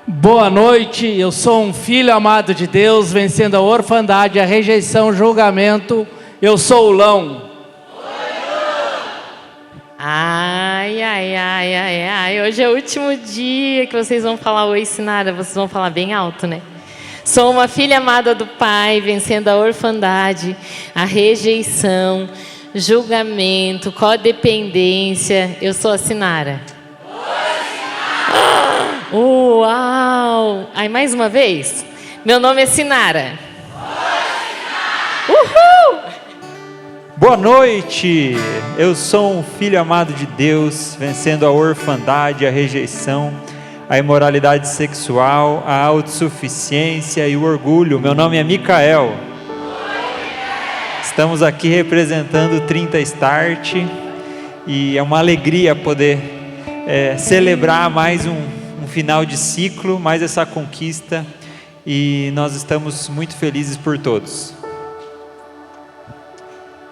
Boa noite, eu sou um filho amado de Deus, vencendo a orfandade, a rejeição, o julgamento. Eu sou o Lão. Ai, hoje é o último dia que vocês vão falar oi, Sinara, vocês vão falar bem alto, né? Sou uma filha amada do Pai, vencendo a orfandade, a rejeição, julgamento, codependência. Eu sou a Sinara. Uau! Aí, mais uma vez. Meu nome é Sinara. Uhul! Boa noite! Eu sou um filho amado de Deus, vencendo a orfandade, a rejeição, a imoralidade sexual, a autossuficiência e o orgulho. Meu nome é Micael. Estamos aqui representando o 30 Start e é uma alegria poder celebrar mais um final de ciclo, mais essa conquista, e nós estamos muito felizes por todos.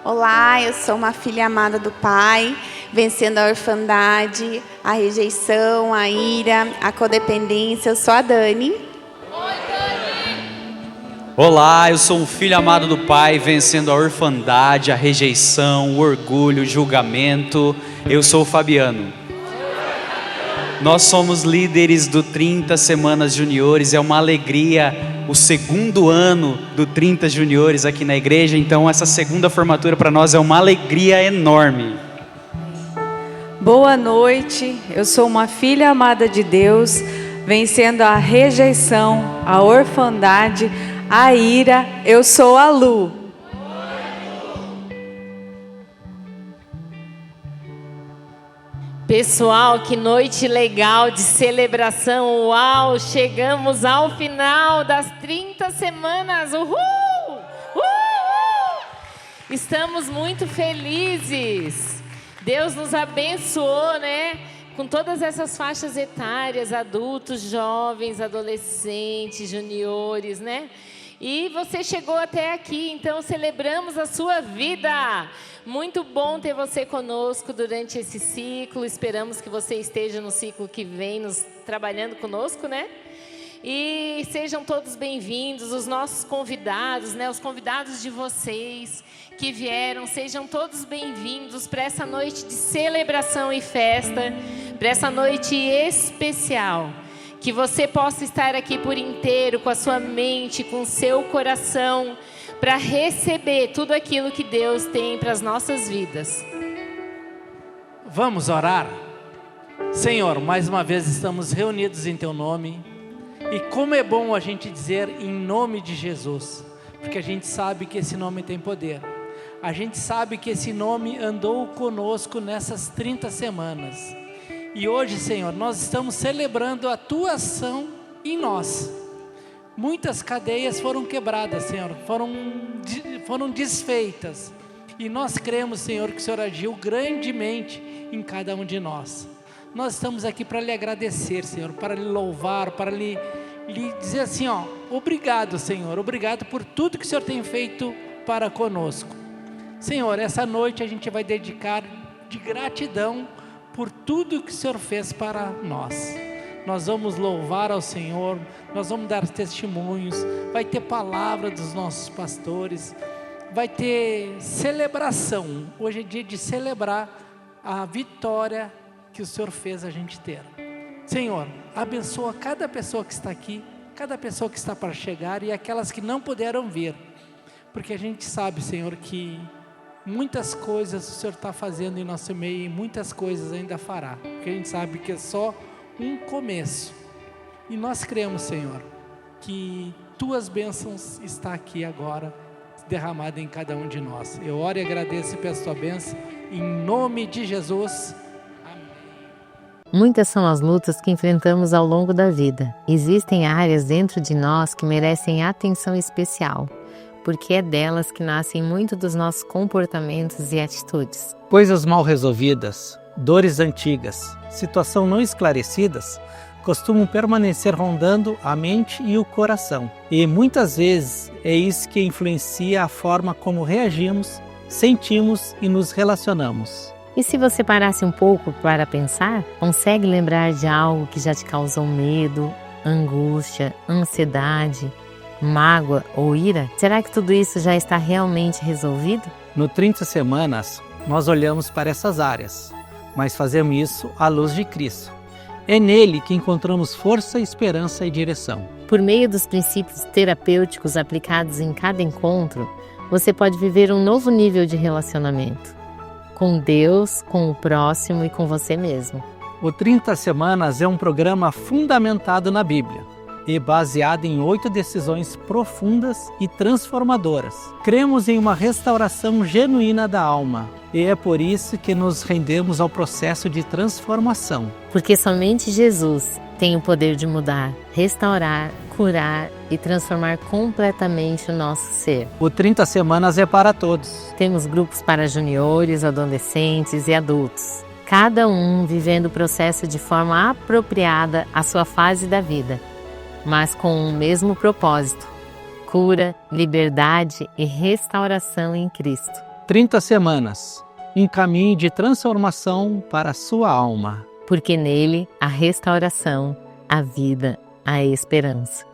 Olá, eu sou uma filha amada do Pai, vencendo a orfandade, a rejeição, a ira, a codependência. Eu sou a Dani. Olá, eu sou um filho amado do Pai, vencendo a orfandade, a rejeição, o orgulho, o julgamento. Eu sou o Fabiano. Nós somos líderes do 30 Semanas Juniores, é uma alegria o segundo ano do 30 Juniores aqui na igreja, então essa segunda formatura para nós é uma alegria enorme. Boa noite, eu sou uma filha amada de Deus, vencendo a rejeição, a orfandade, a ira. Eu sou a Lu. Pessoal, que noite legal de celebração. Uau, chegamos ao final das 30 semanas. Uhul! Uhul! Estamos muito felizes. Deus nos abençoou, né? Com todas essas faixas etárias, adultos, jovens, adolescentes, juniores, né? E você chegou até aqui, então celebramos a sua vida. Muito bom ter você conosco durante esse ciclo. Esperamos que você esteja no ciclo que vem nos trabalhando conosco, né? E sejam todos bem-vindos, os nossos convidados, né? Os convidados de vocês que vieram, sejam todos bem-vindos para essa noite de celebração e festa, para essa noite especial. Que você possa estar aqui por inteiro, com a sua mente, com o seu coração, para receber tudo aquilo que Deus tem para as nossas vidas. Vamos orar? Senhor, mais uma vez estamos reunidos em Teu nome. E como é bom a gente dizer em nome de Jesus, porque a gente sabe que esse nome tem poder. A gente sabe que esse nome andou conosco nessas 30 semanas. E hoje, Senhor, nós estamos celebrando a Tua ação em nós. Muitas cadeias foram quebradas, Senhor, foram desfeitas. E nós cremos, Senhor, que o Senhor agiu grandemente em cada um de nós. Nós estamos aqui para lhe agradecer, Senhor, para lhe louvar, para lhe dizer assim, ó, obrigado, Senhor, obrigado por tudo que o Senhor tem feito para conosco. Senhor, essa noite a gente vai dedicar de gratidão por tudo que o Senhor fez para nós. Nós vamos louvar ao Senhor, nós vamos dar testemunhos, vai ter palavra dos nossos pastores, vai ter celebração. Hoje é dia de celebrar a vitória que o Senhor fez a gente ter. Senhor, abençoa cada pessoa que está aqui, cada pessoa que está para chegar e aquelas que não puderam vir, porque a gente sabe, Senhor, que muitas coisas o Senhor está fazendo em nosso meio e muitas coisas ainda fará, porque a gente sabe que é só um começo. E nós cremos, Senhor, que Tuas bênçãos está aqui agora, derramada em cada um de nós. Eu oro e agradeço e peço Tua bênção, em nome de Jesus. Amém. Muitas são as lutas que enfrentamos ao longo da vida. Existem áreas dentro de nós que merecem atenção especial, porque é delas que nascem muito dos nossos comportamentos e atitudes. Coisas mal resolvidas, dores antigas, situações não esclarecidas, costumam permanecer rondando a mente e o coração. E muitas vezes é isso que influencia a forma como reagimos, sentimos e nos relacionamos. E se você parasse um pouco para pensar, consegue lembrar de algo que já te causou medo angústia, ansiedade, mágoa ou ira? Será que tudo isso já está realmente resolvido? No 30 Semanas, nós olhamos para essas áreas, mas fazemos isso à luz de Cristo. É nele que encontramos força, esperança e direção. Por meio dos princípios terapêuticos aplicados em cada encontro, você pode viver um novo nível de relacionamento com Deus, com o próximo e com você mesmo. O 30 Semanas é um programa fundamentado na Bíblia e baseado em 8 decisões profundas e transformadoras. Cremos em uma restauração genuína da alma e é por isso que nos rendemos ao processo de transformação. Porque somente Jesus tem o poder de mudar, restaurar, curar e transformar completamente o nosso ser. O 30 Semanas é para todos. Temos grupos para juniores, adolescentes e adultos, cada um vivendo o processo de forma apropriada à sua fase da vida, mas com o mesmo propósito: cura, liberdade e restauração em Cristo. 30 Semanas, um caminho de transformação para a sua alma. Porque nele há restauração, a vida, a esperança.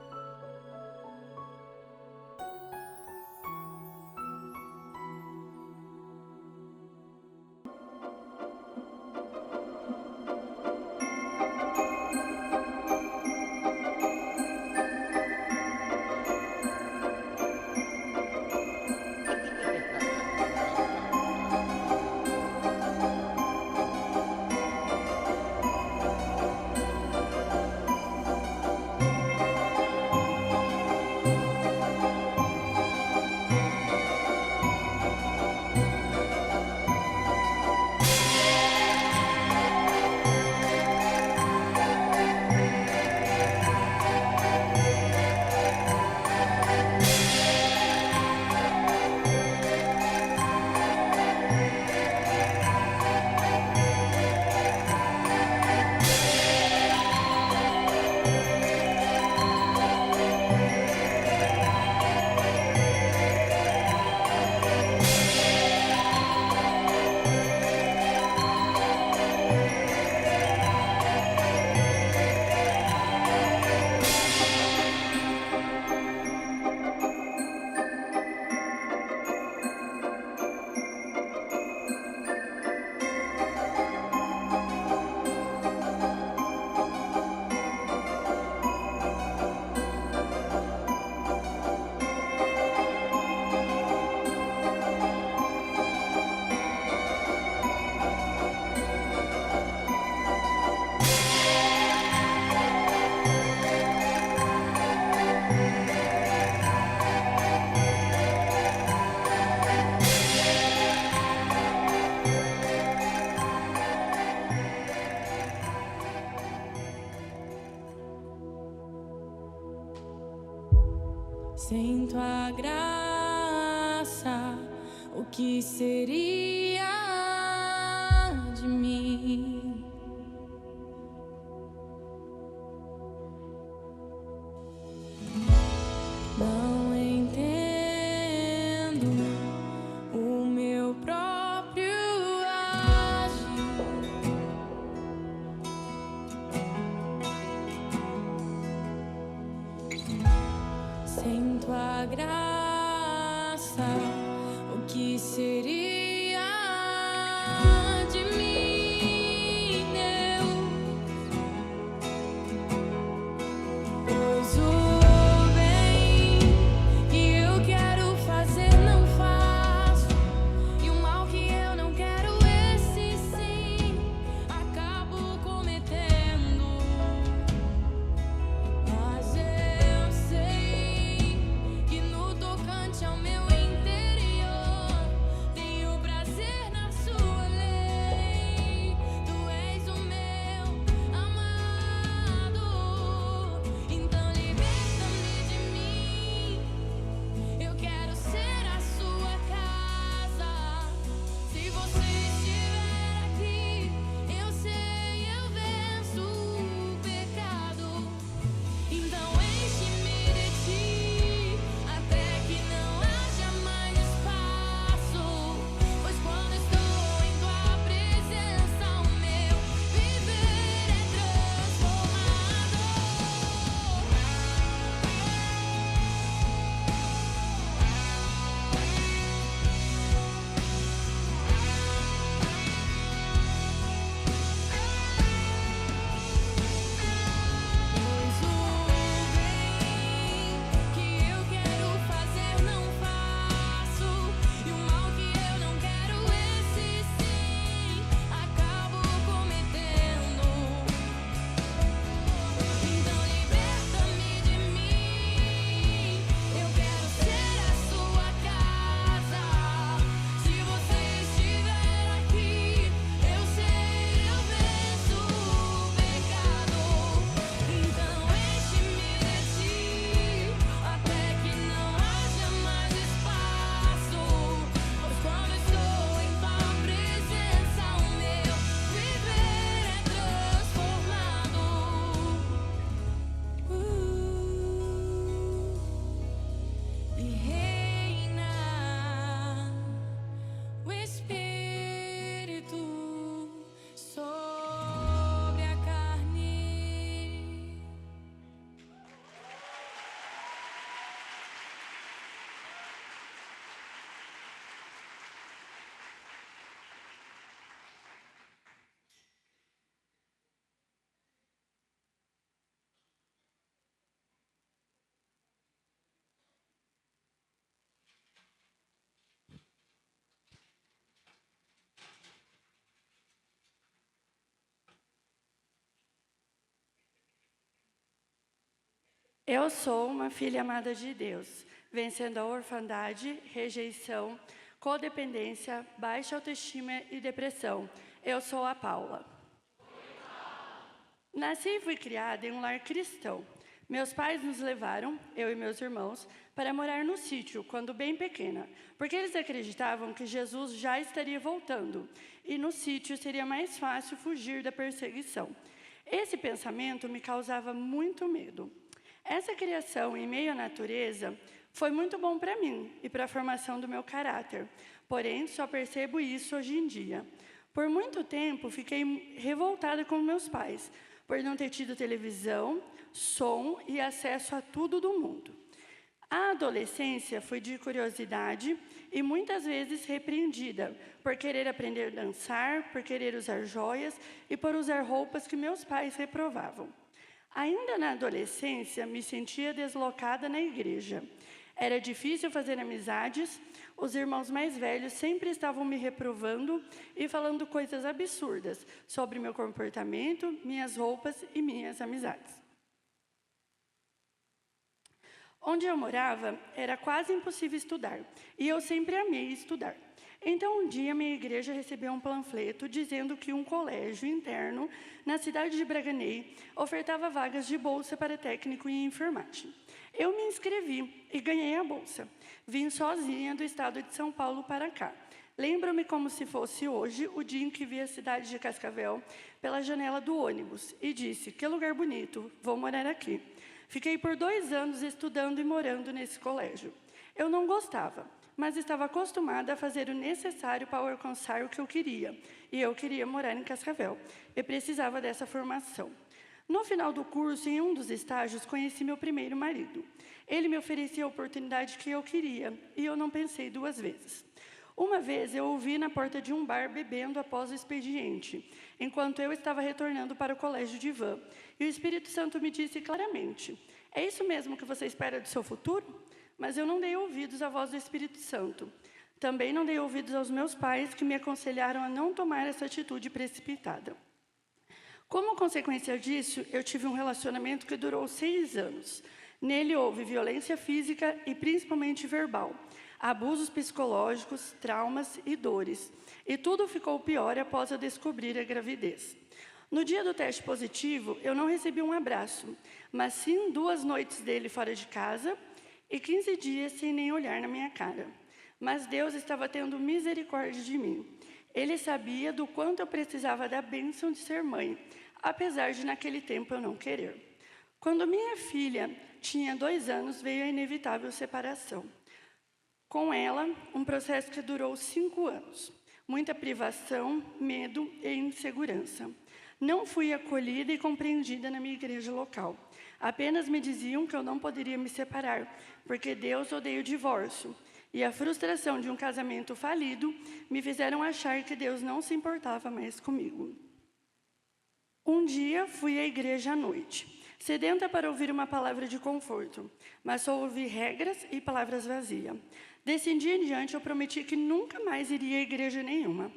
Sem tua graça, o que seria de mim? Não entendo o meu próprio agir. Sem tua graça, o que seria de mim, Deus? Pois o bem que eu quero fazer não faço, e o mal que eu não quero, esse sim, acabo cometendo. Mas eu sei que no tocante ao meu interior tenho prazer na sua lei. Tu és o meu amado, então liberta-me de mim. Eu quero ser a sua casa. Se você estiver aqui, eu sei, eu venço o pecado. Então enche-me de ti, até que não haja mais espaço. Pois quando estou em tua presença, o meu viver é transformado. Eu sou uma filha amada de Deus, vencendo a orfandade, rejeição, codependência, baixa autoestima e depressão. Eu sou a Paula. Nasci e fui criada em um lar cristão. Meus pais nos levaram, eu e meus irmãos, para morar no sítio, quando bem pequena, porque eles acreditavam que Jesus já estaria voltando, e no sítio seria mais fácil fugir da perseguição. Esse pensamento me causava muito medo. Essa criação em meio à natureza foi muito bom para mim e para a formação do meu caráter, porém só percebo isso hoje em dia. Por muito tempo fiquei revoltada com meus pais, por não ter tido televisão, som e acesso a tudo do mundo. A adolescência foi de curiosidade e muitas vezes repreendida, por querer aprender a dançar, por querer usar joias e por usar roupas que meus pais reprovavam. Ainda na adolescência, me sentia deslocada na igreja. Era difícil fazer amizades, os irmãos mais velhos sempre estavam me reprovando e falando coisas absurdas sobre meu comportamento, minhas roupas e minhas amizades. Onde eu morava, era quase impossível estudar, e eu sempre amei estudar. Então, um dia, minha igreja recebeu um panfleto dizendo que um colégio interno, na cidade de Braganey, ofertava vagas de bolsa para técnico em enfermagem. Eu me inscrevi e ganhei a bolsa. Vim sozinha do estado de São Paulo para cá. Lembro-me como se fosse hoje o dia em que vi a cidade de Cascavel pela janela do ônibus e disse: que lugar bonito, vou morar aqui. Fiquei por 2 anos estudando e morando nesse colégio. Eu não gostava, mas estava acostumada a fazer o necessário para alcançar o que eu queria. E eu queria morar em Cascavel. Eu precisava dessa formação. No final do curso, em um dos estágios, conheci meu primeiro marido. Ele me oferecia a oportunidade que eu queria, e eu não pensei 2 vezes. Uma vez eu o vi na porta de um bar bebendo após o expediente, enquanto eu estava retornando para o colégio de van. E o Espírito Santo me disse claramente: é isso mesmo que você espera do seu futuro? Mas eu não dei ouvidos à voz do Espírito Santo. Também não dei ouvidos aos meus pais, que me aconselharam a não tomar essa atitude precipitada. Como consequência disso, eu tive um relacionamento que durou 6 anos. Nele houve violência física e principalmente verbal, abusos psicológicos, traumas e dores. E tudo ficou pior após eu descobrir a gravidez. No dia do teste positivo, eu não recebi um abraço, mas sim 2 noites dele fora de casa e 15 dias sem nem olhar na minha cara. Mas Deus estava tendo misericórdia de mim. Ele sabia do quanto eu precisava da bênção de ser mãe, apesar de naquele tempo eu não querer. Quando minha filha tinha 2 anos, veio a inevitável separação. Com ela, um processo que durou 5 anos. Muita privação, medo e insegurança. Não fui acolhida e compreendida na minha igreja local. Apenas me diziam que eu não poderia me separar, porque Deus odeia o divórcio. E a frustração de um casamento falido me fizeram achar que Deus não se importava mais comigo. Um dia fui à igreja à noite, sedenta para ouvir uma palavra de conforto, mas só ouvi regras e palavras vazias. Desse dia em diante eu prometi que nunca mais iria à igreja nenhuma.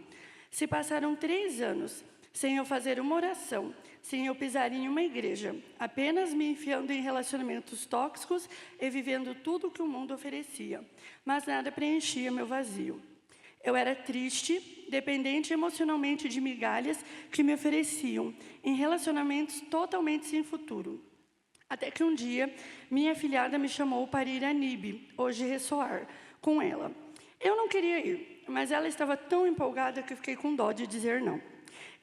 Se passaram 3 anos sem eu fazer uma oração, sem eu pisar em uma igreja, apenas me enfiando em relacionamentos tóxicos e vivendo tudo o que o mundo oferecia, mas nada preenchia meu vazio. Eu era triste, dependente emocionalmente de migalhas que me ofereciam, em relacionamentos totalmente sem futuro. Até que um dia, minha afilhada me chamou para ir a Nibe, hoje ressoar, com ela. Eu não queria ir, mas ela estava tão empolgada que fiquei com dó de dizer não.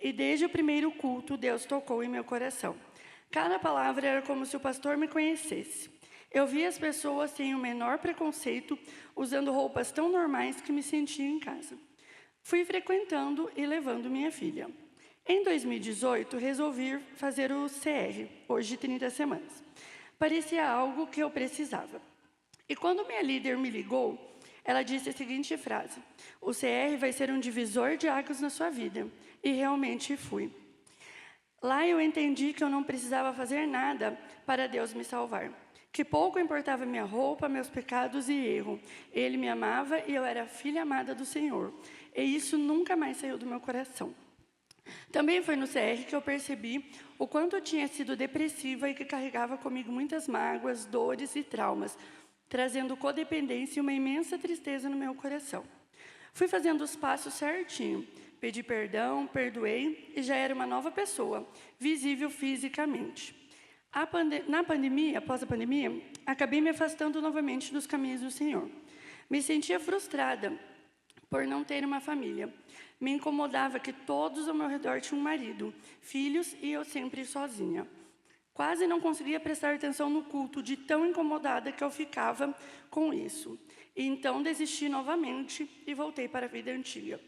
E desde o primeiro culto, Deus tocou em meu coração. Cada palavra era como se o pastor me conhecesse. Eu via as pessoas sem o menor preconceito, usando roupas tão normais que me sentia em casa. Fui frequentando e levando minha filha. Em 2018, resolvi fazer o CR, hoje 30 semanas. Parecia algo que eu precisava. E quando minha líder me ligou, ela disse a seguinte frase: o CR vai ser um divisor de águas na sua vida. E realmente fui. Lá eu entendi que eu não precisava fazer nada para Deus me salvar. Que pouco importava minha roupa, meus pecados e erro. Ele me amava e eu era filha amada do Senhor. E isso nunca mais saiu do meu coração. Também foi no CR que eu percebi o quanto eu tinha sido depressiva e que carregava comigo muitas mágoas, dores e traumas, trazendo codependência e uma imensa tristeza no meu coração. Fui fazendo os passos certinho, pedi perdão, perdoei e já era uma nova pessoa, visível fisicamente. Na pandemia, após a pandemia, acabei me afastando novamente dos caminhos do Senhor. Me sentia frustrada por não ter uma família. Me incomodava que todos ao meu redor tinham um marido, filhos e eu sempre sozinha. Quase não conseguia prestar atenção no culto, de tão incomodada que eu ficava com isso. E então desisti novamente e voltei para a vida antiga.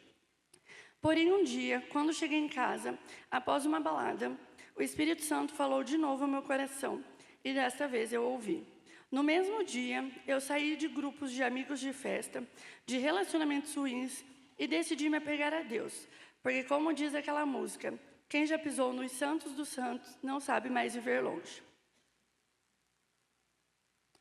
Porém, um dia, quando cheguei em casa, após uma balada, o Espírito Santo falou de novo ao meu coração, e desta vez eu ouvi. No mesmo dia, eu saí de grupos de amigos de festa, de relacionamentos ruins, e decidi me apegar a Deus, porque como diz aquela música, quem já pisou nos santos dos santos não sabe mais viver longe.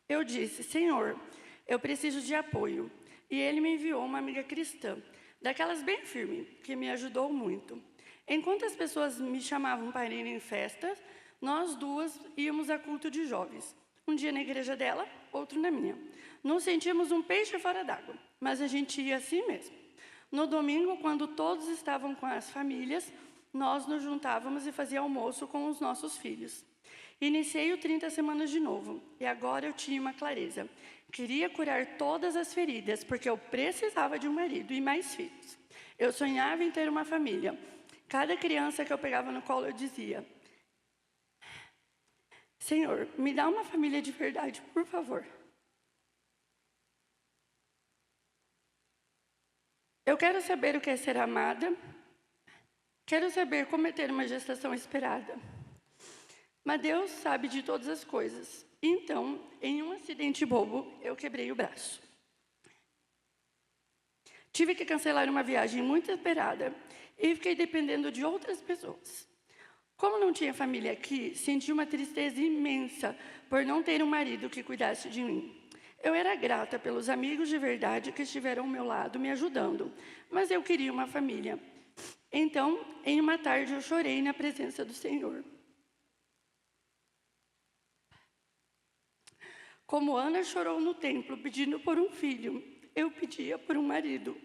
Eu disse, Senhor, eu preciso de apoio, e Ele me enviou uma amiga cristã, daquelas bem firme, que me ajudou muito. Enquanto as pessoas me chamavam para ir em festas, nós duas íamos a culto de jovens. Um dia na igreja dela, outro na minha. Nos sentíamos um peixe fora d'água, mas a gente ia assim mesmo. No domingo, quando todos estavam com as famílias, nós nos juntávamos e fazíamos almoço com os nossos filhos. Iniciei o 30 semanas de novo, e agora eu tinha uma clareza. Queria curar todas as feridas, porque eu precisava de um marido e mais filhos. Eu sonhava em ter uma família. Cada criança que eu pegava no colo, eu dizia, Senhor, me dá uma família de verdade, por favor. Eu quero saber o que é ser amada. Quero saber como é ter uma gestação esperada. Mas Deus sabe de todas as coisas. Então, em um acidente bobo, eu quebrei o braço. Tive que cancelar uma viagem muito esperada e fiquei dependendo de outras pessoas. Como não tinha família aqui, senti uma tristeza imensa por não ter um marido que cuidasse de mim. Eu era grata pelos amigos de verdade que estiveram ao meu lado me ajudando, mas eu queria uma família. Então, em uma tarde, eu chorei na presença do Senhor. Como Ana chorou no templo pedindo por um filho, eu pedia por um marido.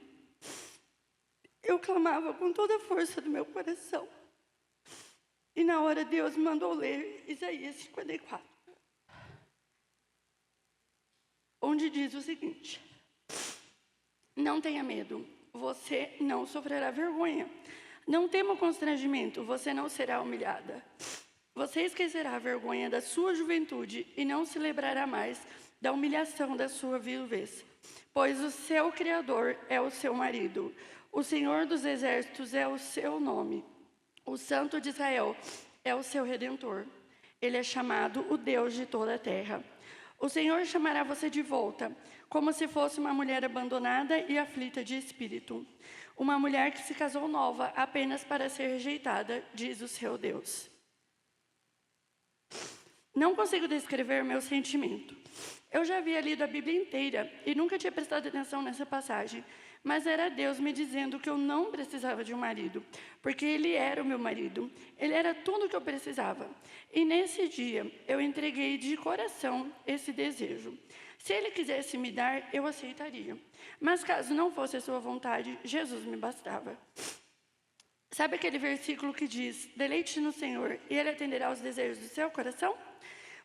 Eu clamava com toda a força do meu coração. E na hora Deus me mandou ler Isaías 54, onde diz o seguinte, não tenha medo, você não sofrerá vergonha. Não tema o constrangimento, você não será humilhada. Você esquecerá a vergonha da sua juventude e não se lembrará mais da humilhação da sua viuvez. Pois o seu Criador é o seu marido, o Senhor dos Exércitos é o seu nome. O Santo de Israel é o seu Redentor. Ele é chamado o Deus de toda a terra. O Senhor chamará você de volta, como se fosse uma mulher abandonada e aflita de espírito. Uma mulher que se casou nova apenas para ser rejeitada, diz o seu Deus. Não consigo descrever meu sentimento. Eu já havia lido a Bíblia inteira e nunca tinha prestado atenção nessa passagem, mas era Deus me dizendo que eu não precisava de um marido, porque Ele era o meu marido, Ele era tudo o que eu precisava. E nesse dia, eu entreguei de coração esse desejo. Se Ele quisesse me dar, eu aceitaria. Mas caso não fosse a sua vontade, Jesus me bastava. Sabe aquele versículo que diz, deleite-se no Senhor e Ele atenderá aos desejos do seu coração?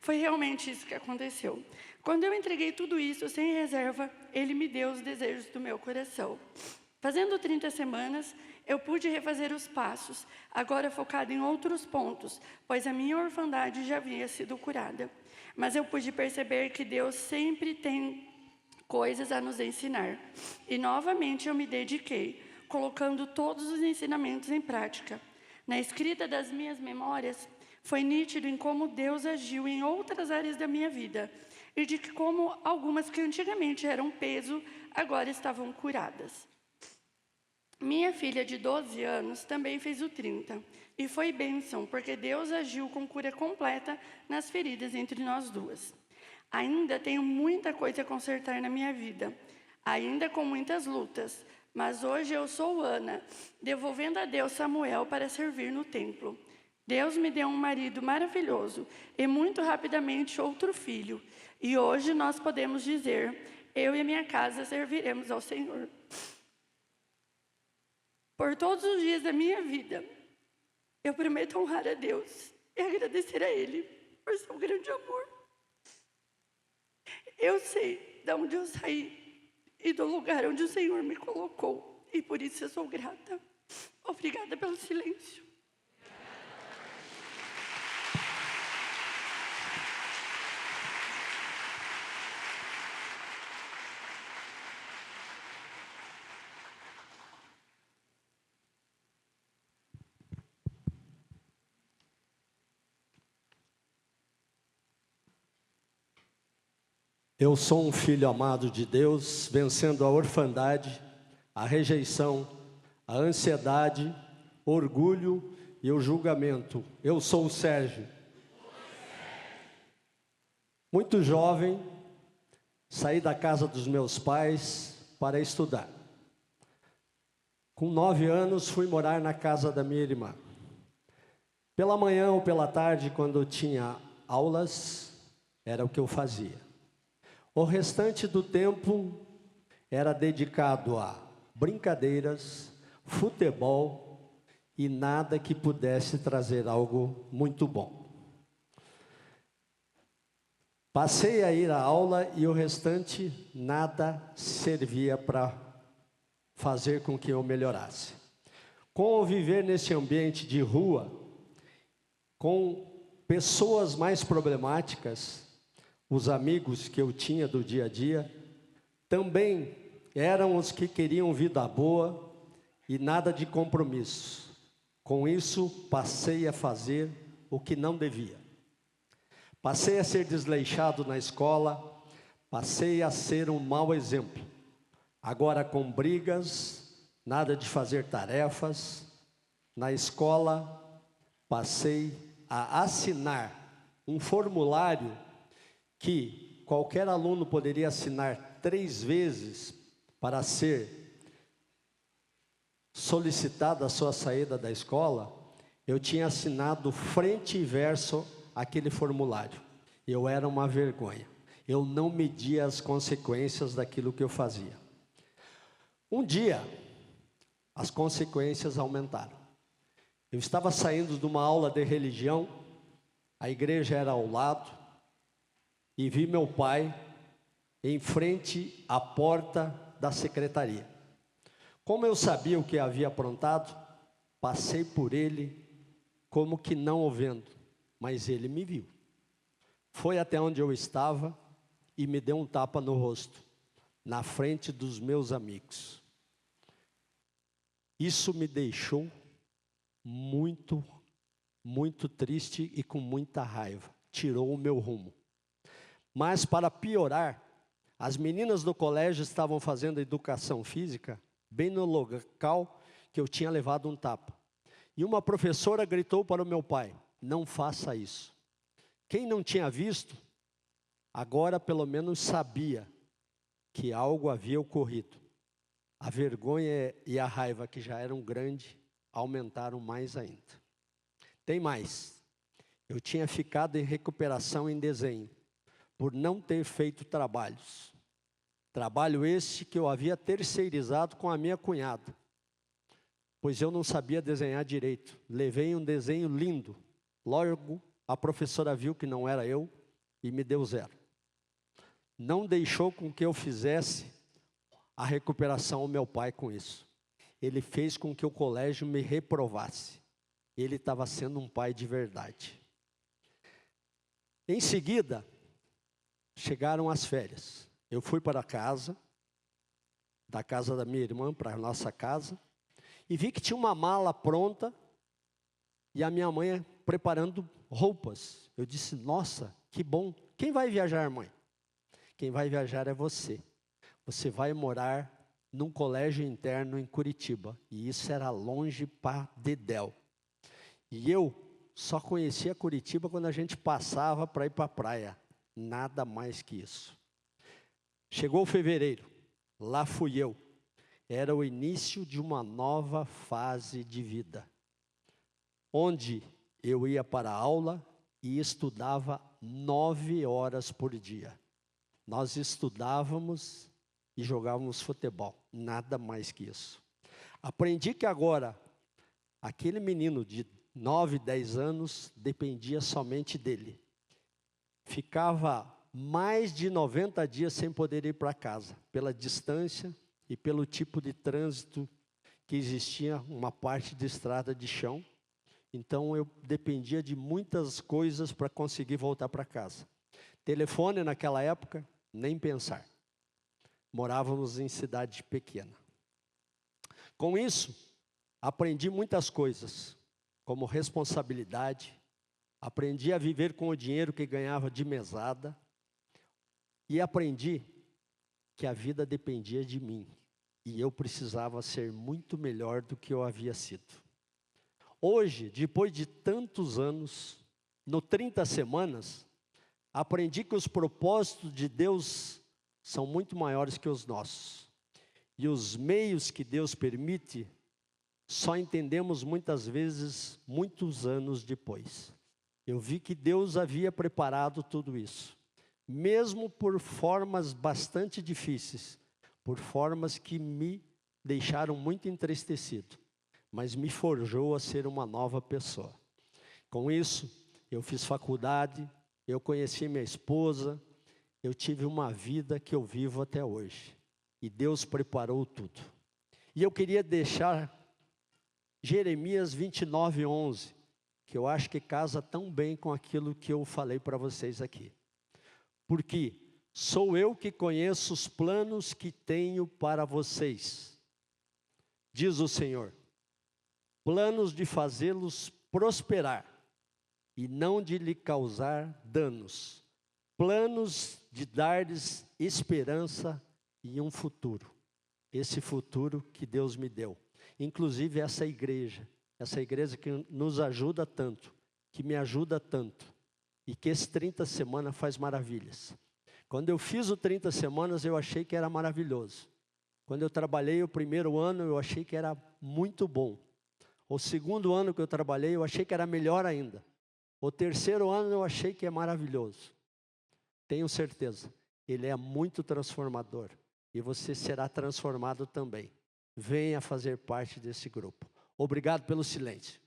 Foi realmente isso que aconteceu. Quando eu entreguei tudo isso sem reserva, Ele me deu os desejos do meu coração. Fazendo 30 semanas, eu pude refazer os passos, agora focado em outros pontos, pois a minha orfandade já havia sido curada. Mas eu pude perceber que Deus sempre tem coisas a nos ensinar. E novamente eu me dediquei, colocando todos os ensinamentos em prática. Na escrita das minhas memórias, foi nítido em como Deus agiu em outras áreas da minha vida e de que como algumas que antigamente eram peso, agora estavam curadas. Minha filha de 12 anos também fez o 30 e foi bênção, porque Deus agiu com cura completa nas feridas entre nós duas. Ainda tenho muita coisa a consertar na minha vida, ainda com muitas lutas, Mas hoje eu sou Ana, devolvendo a Deus Samuel para servir no templo. Deus me deu um marido maravilhoso e muito rapidamente outro filho. E hoje nós podemos dizer, eu e a minha casa serviremos ao Senhor. Por todos os dias da minha vida, eu prometo honrar a Deus e agradecer a Ele por seu grande amor. Eu sei de onde eu saí e do lugar onde o Senhor me colocou. E por isso eu sou grata. Obrigada pelo silêncio. Eu sou um filho amado de Deus, vencendo a orfandade, a rejeição, a ansiedade, o orgulho e o julgamento. Eu sou o Sérgio. Muito jovem, saí da casa dos meus pais para estudar. Com 9 anos, fui morar na casa da minha irmã. Pela manhã ou pela tarde, quando eu tinha aulas, era o que eu fazia. O restante do tempo era dedicado a brincadeiras, futebol e nada que pudesse trazer algo muito bom. Passei a ir à aula e o restante nada servia para fazer com que eu melhorasse. Com viver nesse ambiente de rua, com pessoas mais problemáticas, os amigos que eu tinha do dia a dia, também eram os que queriam vida boa e nada de compromisso. Com isso, passei a fazer o que não devia. Passei a ser desleixado na escola, passei a ser um mau exemplo. Agora com brigas, nada de fazer tarefas. Na escola, passei a assinar um formulário que qualquer aluno poderia assinar 3 vezes para ser solicitada a sua saída da escola. Eu tinha assinado frente e verso aquele formulário. Eu era uma vergonha. Eu não media as consequências daquilo que eu fazia. Um dia, as consequências aumentaram. Eu estava saindo de uma aula de religião, a igreja era ao lado, e vi meu pai em frente à porta da secretaria. Como eu sabia o que havia aprontado, passei por ele como que não o vendo, mas ele me viu. Foi até onde eu estava e me deu um tapa no rosto, na frente dos meus amigos. Isso me deixou muito, muito triste e com muita raiva. Tirou o meu rumo. Mas para piorar, as meninas do colégio estavam fazendo educação física bem no local que eu tinha levado um tapa. E uma professora gritou para o meu pai, não faça isso. Quem não tinha visto, agora pelo menos sabia que algo havia ocorrido. A vergonha e a raiva, que já eram grandes, aumentaram mais ainda. Tem mais. Eu tinha ficado em recuperação em desenho, por não ter feito trabalhos. Trabalho esse que eu havia terceirizado com a minha cunhada, pois eu não sabia desenhar direito. Levei um desenho lindo. Logo, a professora viu que não era eu e me deu 0. Não deixou com que eu fizesse a recuperação ao meu pai com isso. Ele fez com que o colégio me reprovasse. Ele estava sendo um pai de verdade. Em seguida, chegaram as férias. Eu fui para casa, da casa da minha irmã para a nossa casa, e vi que tinha uma mala pronta e a minha mãe preparando roupas. Eu disse, nossa, que bom. Quem vai viajar, mãe? Quem vai viajar é você. Você vai morar num colégio interno em Curitiba. E isso era longe para dedéu. E eu só conhecia Curitiba quando a gente passava para ir para a praia. Nada mais que isso. Chegou fevereiro, lá fui eu. era o início de uma nova fase de vida, onde eu ia para a aula e estudava 9 horas por dia. Nós estudávamos e jogávamos futebol, nada mais que isso. Aprendi que agora, aquele menino de 9, 10 anos, dependia somente dele. Ficava mais de 90 dias sem poder ir para casa, pela distância e pelo tipo de trânsito que existia, uma parte de estrada de chão. Então eu dependia de muitas coisas para conseguir voltar para casa. Telefone naquela época, nem pensar. Morávamos em cidade pequena. Com isso, aprendi muitas coisas, como responsabilidade, aprendi a viver com o dinheiro que ganhava de mesada e aprendi que a vida dependia de mim e eu precisava ser muito melhor do que eu havia sido. Hoje, depois de tantos anos, no 30 semanas, aprendi que os propósitos de Deus são muito maiores que os nossos. E os meios que Deus permite, só entendemos muitas vezes, muitos anos depois. Eu vi que Deus havia preparado tudo isso, mesmo por formas bastante difíceis, por formas que me deixaram muito entristecido, mas me forjou a ser uma nova pessoa. Com isso, eu fiz faculdade, eu conheci minha esposa, eu tive uma vida que eu vivo até hoje. E Deus preparou tudo. E eu queria deixar Jeremias 29:11, que eu acho que casa tão bem com aquilo que eu falei para vocês aqui. Porque sou eu que conheço os planos que tenho para vocês, diz o Senhor. Planos de fazê-los prosperar e não de lhe causar danos. Planos de dar-lhes esperança e um futuro. Esse futuro que Deus me deu. Inclusive essa igreja que nos ajuda tanto, que me ajuda tanto, e que esse 30 semanas faz maravilhas. Quando eu fiz o 30 semanas, eu achei que era maravilhoso. Quando eu trabalhei o primeiro ano, eu achei que era muito bom. O segundo ano que eu trabalhei, eu achei que era melhor ainda. O terceiro ano, eu achei que é maravilhoso. Tenho certeza, ele é muito transformador. E você será transformado também. Venha fazer parte desse grupo. Obrigado pelo silêncio.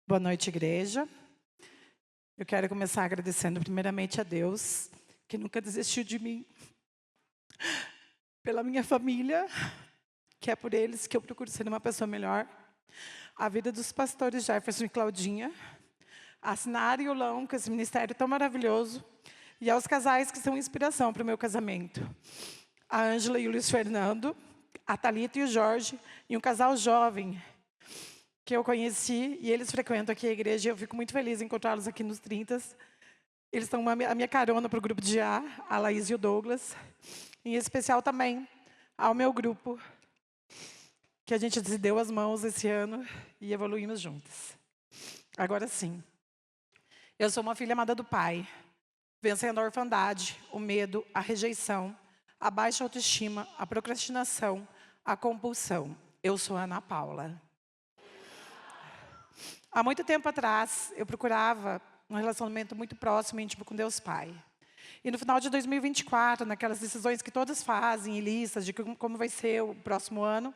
Boa noite, igreja. Eu quero começar agradecendo primeiramente a Deus, que nunca desistiu de mim, pela minha família, que é por eles que eu procuro ser uma pessoa melhor, a vida dos pastores Jefferson e Claudinha, a Sinara e o Lão, com esse ministério tão maravilhoso, e aos casais que são inspiração para o meu casamento, a Ângela e o Luiz Fernando, a Thalita e o Jorge, e um casal jovem, que eu conheci, e eles frequentam aqui a igreja, e eu fico muito feliz em encontrá-los aqui nos 30. Eles estão a minha carona para o grupo de a Laís e o Douglas. Em especial também ao meu grupo, que a gente se deu as mãos esse ano e evoluímos juntas. Agora sim, eu sou uma filha amada do Pai, vencendo a orfandade, o medo, a rejeição, a baixa autoestima, a procrastinação, a compulsão. Eu sou Ana Paula. Há muito tempo atrás, eu procurava um relacionamento muito próximo e íntimo com Deus Pai. E no final de 2024, naquelas decisões que todas fazem, e listas de como vai ser o próximo ano,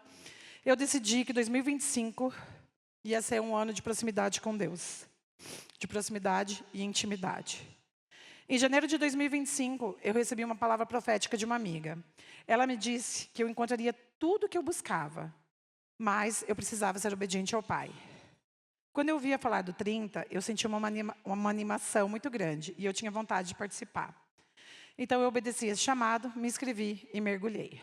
eu decidi que 2025 ia ser um ano de proximidade com Deus. De proximidade e intimidade. Em janeiro de 2025, eu recebi uma palavra profética de uma amiga. Ela me disse que eu encontraria tudo o que eu buscava, mas eu precisava ser obediente ao Pai. Quando eu ouvia falar do 30, eu senti uma animação muito grande e eu tinha vontade de participar. Então eu obedeci esse chamado, me inscrevi e mergulhei.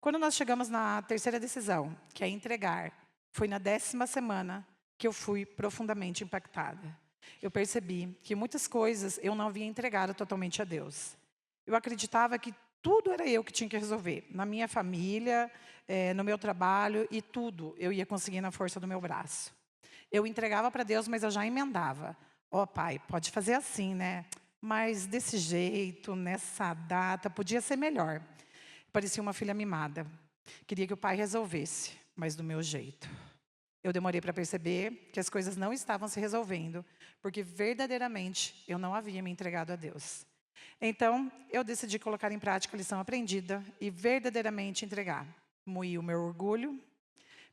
Quando nós chegamos na terceira decisão, que é entregar, foi na 10ª semana que eu fui profundamente impactada. Eu percebi que muitas coisas eu não havia entregado totalmente a Deus. Eu acreditava que tudo era eu que tinha que resolver. Na minha família, no meu trabalho e tudo eu ia conseguir na força do meu braço. Eu entregava para Deus, mas eu já emendava. Ó, Pai, pode fazer assim, né? Mas desse jeito, nessa data, podia ser melhor. Parecia uma filha mimada. Queria que o pai resolvesse, mas do meu jeito. Eu demorei para perceber que as coisas não estavam se resolvendo, porque verdadeiramente eu não havia me entregado a Deus. Então, eu decidi colocar em prática a lição aprendida e verdadeiramente entregar. Moí o meu orgulho,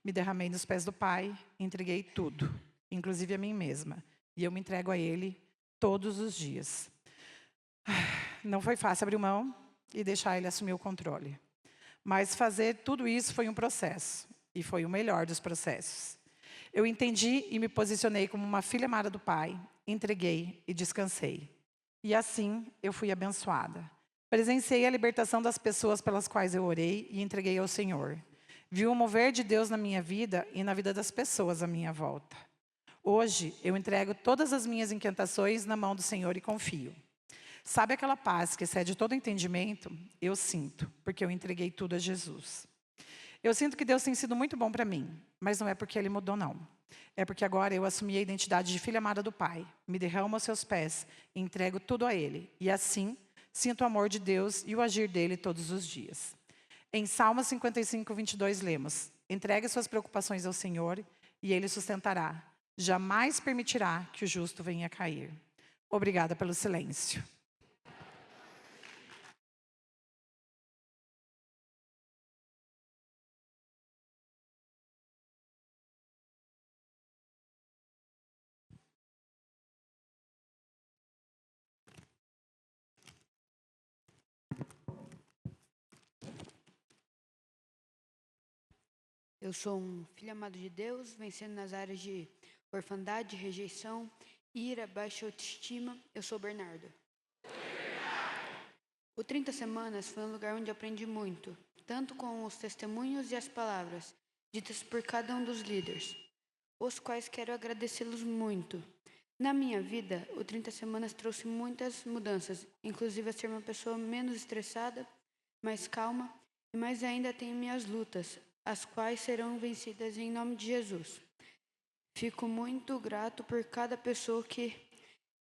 me derramei nos pés do Pai, entreguei tudo, inclusive a mim mesma. E eu me entrego a Ele todos os dias. Não foi fácil abrir mão e deixar Ele assumir o controle. Mas fazer tudo isso foi um processo, e foi o melhor dos processos. Eu entendi e me posicionei como uma filha amada do Pai, entreguei e descansei. E assim eu fui abençoada. Presenciei a libertação das pessoas pelas quais eu orei e entreguei ao Senhor. Vi o mover de Deus na minha vida e na vida das pessoas à minha volta. Hoje eu entrego todas as minhas inquietações na mão do Senhor e confio. Sabe aquela paz que excede todo entendimento? Eu sinto, porque eu entreguei tudo a Jesus. Eu sinto que Deus tem sido muito bom para mim, mas não é porque Ele mudou, não. É porque agora eu assumi a identidade de filha amada do Pai, me derramo aos seus pés e entrego tudo a Ele. E assim, sinto o amor de Deus e o agir dEle todos os dias. Em Salmo 55, 22, lemos: entregue suas preocupações ao Senhor e Ele sustentará. Jamais permitirá que o justo venha a cair. Obrigada pelo silêncio. Eu sou um filho amado de Deus, vencendo nas áreas de orfandade, rejeição, ira, baixa autoestima. Eu sou Bernardo. O 30 Semanas foi um lugar onde aprendi muito, tanto com os testemunhos e as palavras ditas por cada um dos líderes, os quais quero agradecê-los muito. Na minha vida, o 30 Semanas trouxe muitas mudanças, inclusive a ser uma pessoa menos estressada, mais calma, e mais ainda tenho minhas lutas, as quais serão vencidas em nome de Jesus. Fico muito grato por cada pessoa que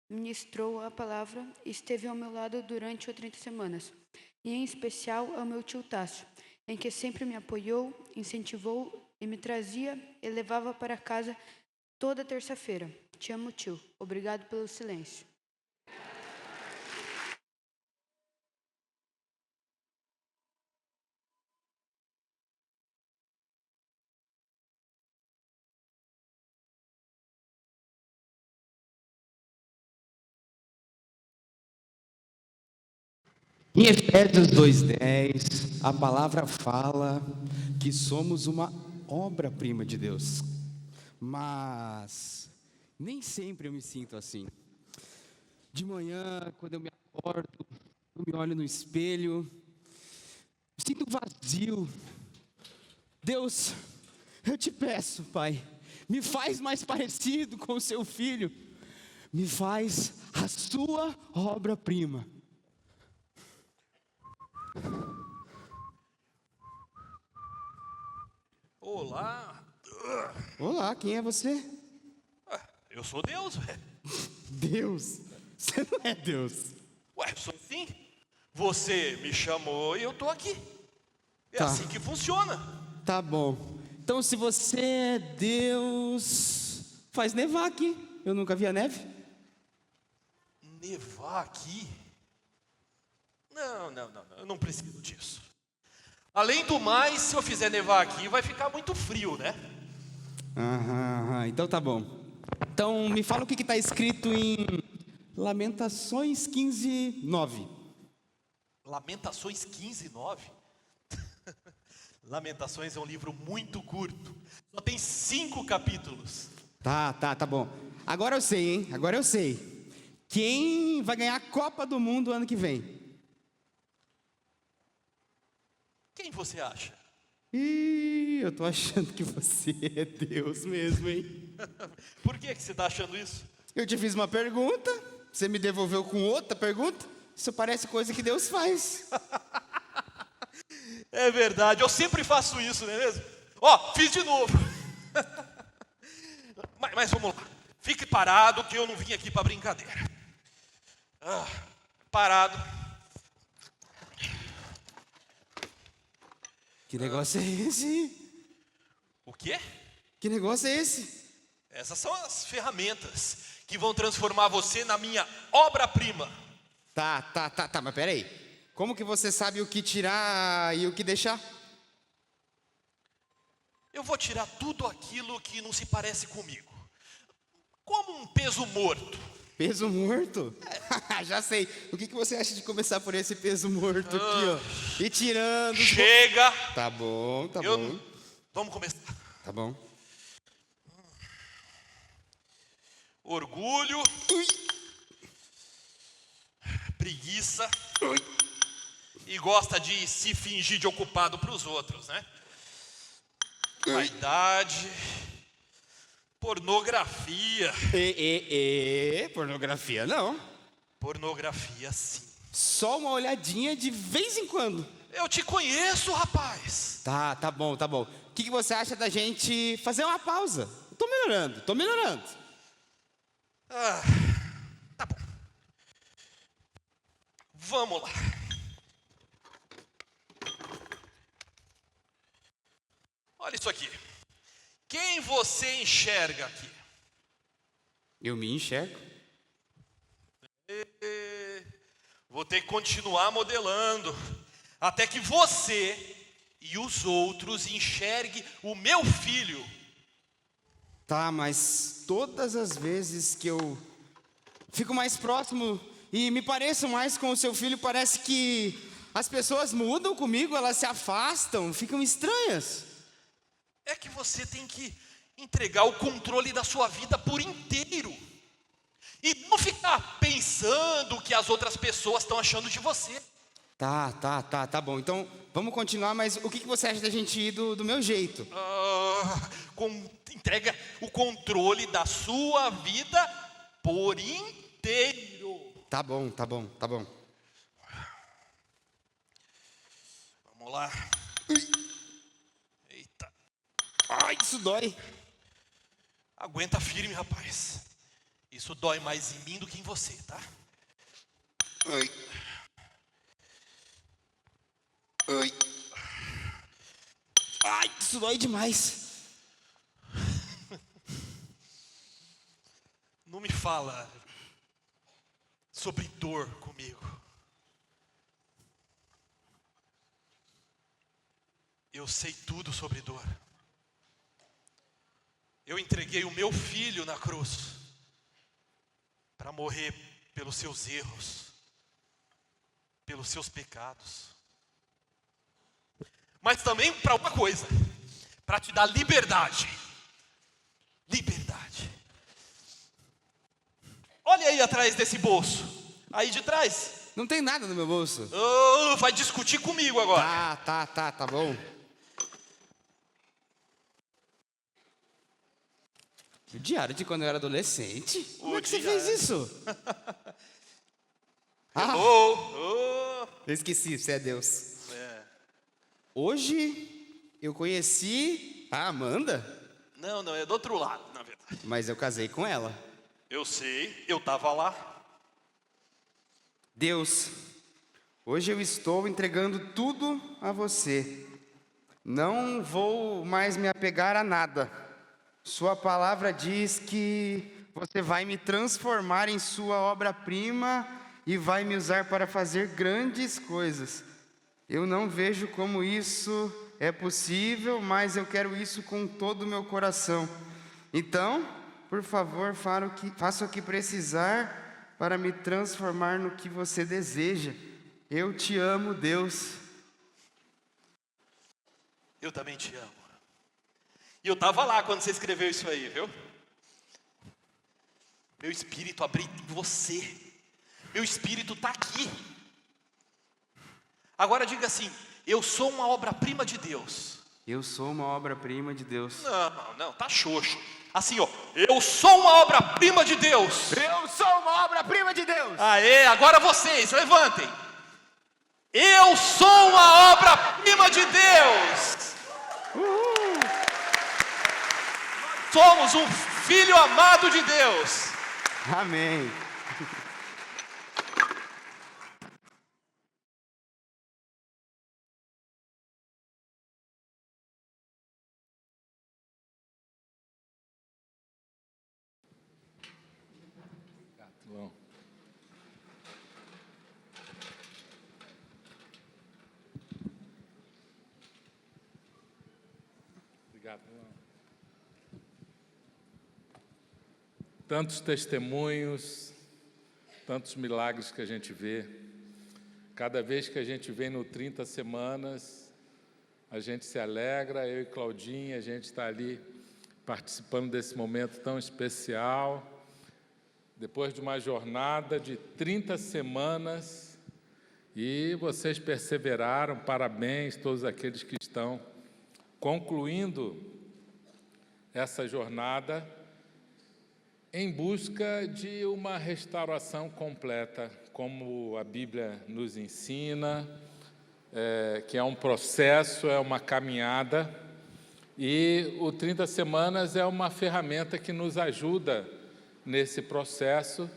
ministrou a palavra e esteve ao meu lado durante o 30 Semanas, e em especial ao meu tio Tássio, em que sempre me apoiou, incentivou e me trazia e levava para casa toda terça-feira. Te amo, tio. Obrigado pelo silêncio. Em Efésios 2:10, a palavra fala que somos uma obra-prima de Deus. Mas nem sempre eu me sinto assim. De manhã, quando eu me acordo, eu me olho no espelho, me sinto vazio. Deus, eu te peço, Pai, me faz mais parecido com o seu filho. Me faz a sua obra-prima. Olá. Olá, quem é você? Eu sou Deus, velho. Deus? Você não é Deus. Ué, eu sou sim. Você me chamou e eu tô aqui. É Tá. assim que funciona. Tá bom. Então, se você é Deus, faz nevar aqui. Eu nunca vi a neve. Nevar aqui? Não, eu não preciso disso. Além do mais, se eu fizer nevar aqui, vai ficar muito frio, né? Então tá bom. Então, me fala o que está escrito em Lamentações 15:9. Lamentações 15:9? Lamentações é um livro muito curto. Só tem 5 capítulos. Tá bom. Agora eu sei, hein? Agora eu sei. Quem vai ganhar a Copa do Mundo ano que vem? Quem você acha? Ih, eu tô achando que você é Deus mesmo, hein? Por que você está achando isso? Eu te fiz uma pergunta, você me devolveu com outra pergunta. Isso parece coisa que Deus faz. É verdade, eu sempre faço isso, não é mesmo? Ó, fiz de novo. Mas vamos lá. Fique parado que eu não vim aqui para brincadeira. Parado. Que negócio é esse? O quê? Que negócio é esse? Essas são as ferramentas que vão transformar você na minha obra-prima. Tá, mas peraí. Como que você sabe o que tirar e o que deixar? Eu vou tirar tudo aquilo que não se parece comigo. Como um peso morto. Peso morto? Já sei. O que você acha de começar por esse peso morto aqui, ó? E tirando... Chega! Tá bom, tá bom. Vamos começar. Tá bom. Orgulho. Preguiça. E gosta de se fingir de ocupado para os outros, né? Vaidade. Pornografia. Pornografia não. Pornografia sim. Só uma olhadinha de vez em quando. Eu te conheço, rapaz. Tá bom. O que você acha da gente fazer uma pausa? Eu tô melhorando. Tá bom. Vamos lá. Olha isso aqui. Quem você enxerga aqui? Eu me enxergo. Vou ter que continuar modelando até que você e os outros enxerguem o meu filho. Tá, mas todas as vezes que eu fico mais próximo e me pareço mais com o seu filho, parece que as pessoas mudam comigo, elas se afastam, ficam estranhas. É que você tem que entregar o controle da sua vida por inteiro. E não ficar pensando o que as outras pessoas estão achando de você. Tá bom. Então, vamos continuar, mas o que você acha da gente ir do meu jeito? Entrega o controle da sua vida por inteiro. Tá bom. Vamos lá. Eita. Ai, isso dói. Aguenta firme, rapaz. Isso dói mais em mim do que em você, tá? Ai, isso dói demais. Não me fala sobre dor comigo. Eu sei tudo sobre dor. Eu entreguei o meu filho na cruz para morrer pelos seus erros, pelos seus pecados. Mas também para uma coisa, para te dar liberdade. Liberdade. Olha aí atrás desse bolso. Aí de trás. Não tem nada no meu bolso. Vai discutir comigo agora. Tá bom. O diário de quando eu era adolescente? Como é que você fez isso? Eu esqueci, você é Deus. Hoje eu conheci a Amanda. Não, é do outro lado, na verdade. Mas eu casei com ela. Eu sei, eu estava lá. Deus, hoje eu estou entregando tudo a você. Não vou mais me apegar a nada. Sua palavra diz que você vai me transformar em sua obra-prima e vai me usar para fazer grandes coisas. Eu não vejo como isso é possível, mas eu quero isso com todo o meu coração. Então, por favor, faça o que precisar para me transformar no que você deseja. Eu te amo, Deus. Eu também te amo. E eu estava lá quando você escreveu isso aí, viu? Meu espírito abriu em você. Meu espírito está aqui. Agora diga assim: eu sou uma obra-prima de Deus. Eu sou uma obra-prima de Deus. Não, tá xoxo. Assim, ó, eu sou uma obra-prima de Deus. Eu sou uma obra-prima de Deus. Aê, agora vocês, levantem. Eu sou uma obra-prima de Deus. Somos um filho amado de Deus. Amém. Tantos testemunhos, tantos milagres que a gente vê. Cada vez que a gente vem no 30 Semanas, a gente se alegra, eu e Claudinha, a gente está ali participando desse momento tão especial. Depois de uma jornada de 30 semanas, e vocês perseveraram, parabéns todos aqueles que estão concluindo essa jornada em busca de uma restauração completa, como a Bíblia nos ensina, que é um processo, é uma caminhada, e o 30 Semanas é uma ferramenta que nos ajuda nesse processo,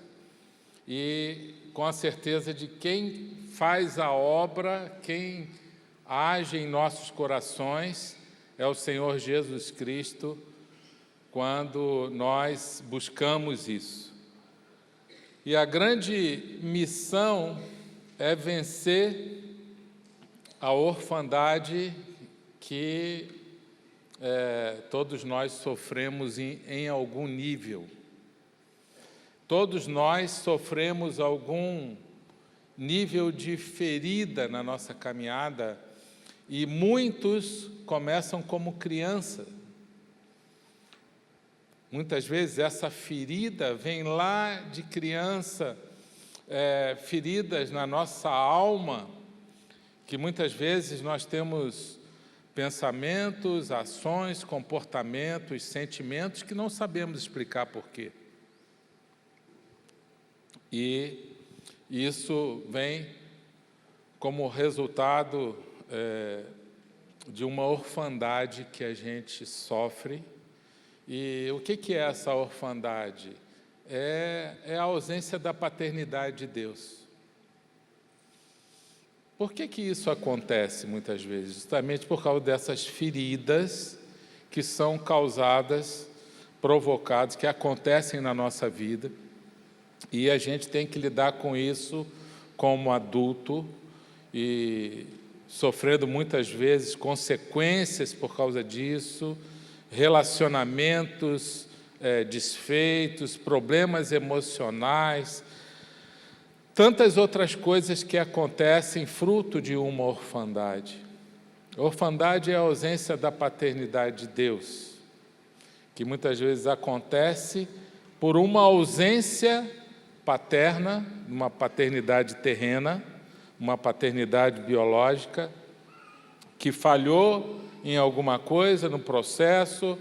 e com a certeza de quem faz a obra, quem age em nossos corações, é o Senhor Jesus Cristo, quando nós buscamos isso. E a grande missão é vencer a orfandade que todos nós sofremos em algum nível. Todos nós sofremos algum nível de ferida na nossa caminhada, e muitos começam como criança. Muitas vezes essa ferida vem lá de criança, feridas na nossa alma, que muitas vezes nós temos pensamentos, ações, comportamentos, sentimentos que não sabemos explicar por quê. E isso vem como resultado de uma orfandade que a gente sofre. E o que é essa orfandade? É a ausência da paternidade de Deus. Por que isso acontece muitas vezes? Justamente por causa dessas feridas que são causadas, provocadas, que acontecem na nossa vida, e a gente tem que lidar com isso como adulto, e sofrendo muitas vezes consequências por causa disso, relacionamentos desfeitos, problemas emocionais, tantas outras coisas que acontecem fruto de uma orfandade. A orfandade é a ausência da paternidade de Deus, que muitas vezes acontece por uma ausência paterna, uma paternidade terrena, uma paternidade biológica, que falhou em alguma coisa no processo,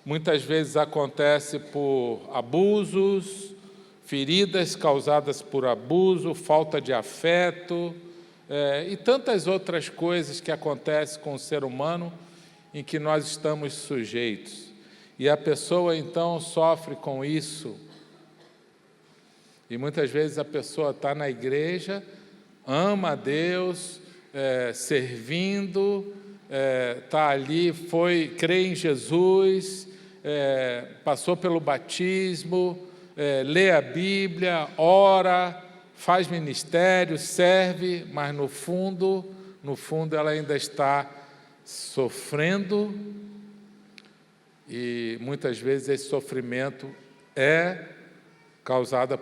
muitas vezes acontece por abusos, feridas causadas por abuso, falta de afeto, e tantas outras coisas que acontecem com o ser humano em que nós estamos sujeitos. E a pessoa então sofre com isso. E muitas vezes a pessoa está na igreja, ama a Deus, servindo, está ali, crê em Jesus, passou pelo batismo, lê a Bíblia, ora, faz ministério, serve, mas no fundo ela ainda está sofrendo, e muitas vezes esse sofrimento é causado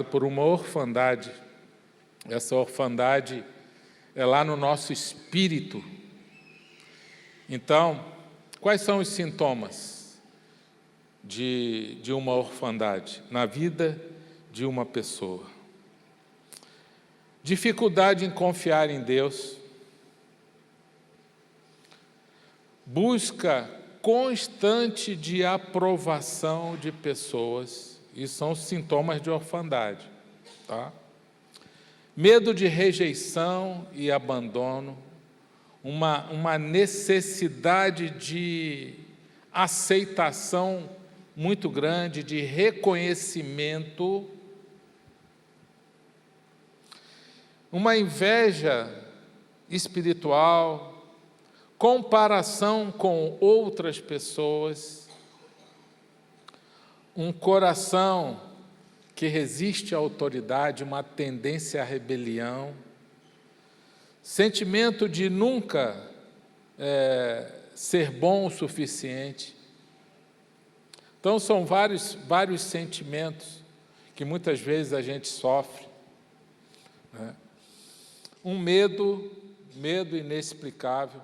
por uma orfandade. Essa orfandade é lá no nosso espírito. Então, quais são os sintomas de uma orfandade na vida de uma pessoa? Dificuldade em confiar em Deus, busca constante de aprovação de pessoas, e são sintomas de orfandade, tá? Medo de rejeição e abandono, uma necessidade de aceitação muito grande, de reconhecimento, uma inveja espiritual, comparação com outras pessoas, um coração que resiste à autoridade, uma tendência à rebelião, sentimento de nunca ser bom o suficiente. Então, são vários sentimentos que muitas vezes a gente sofre, né? Um medo inexplicável,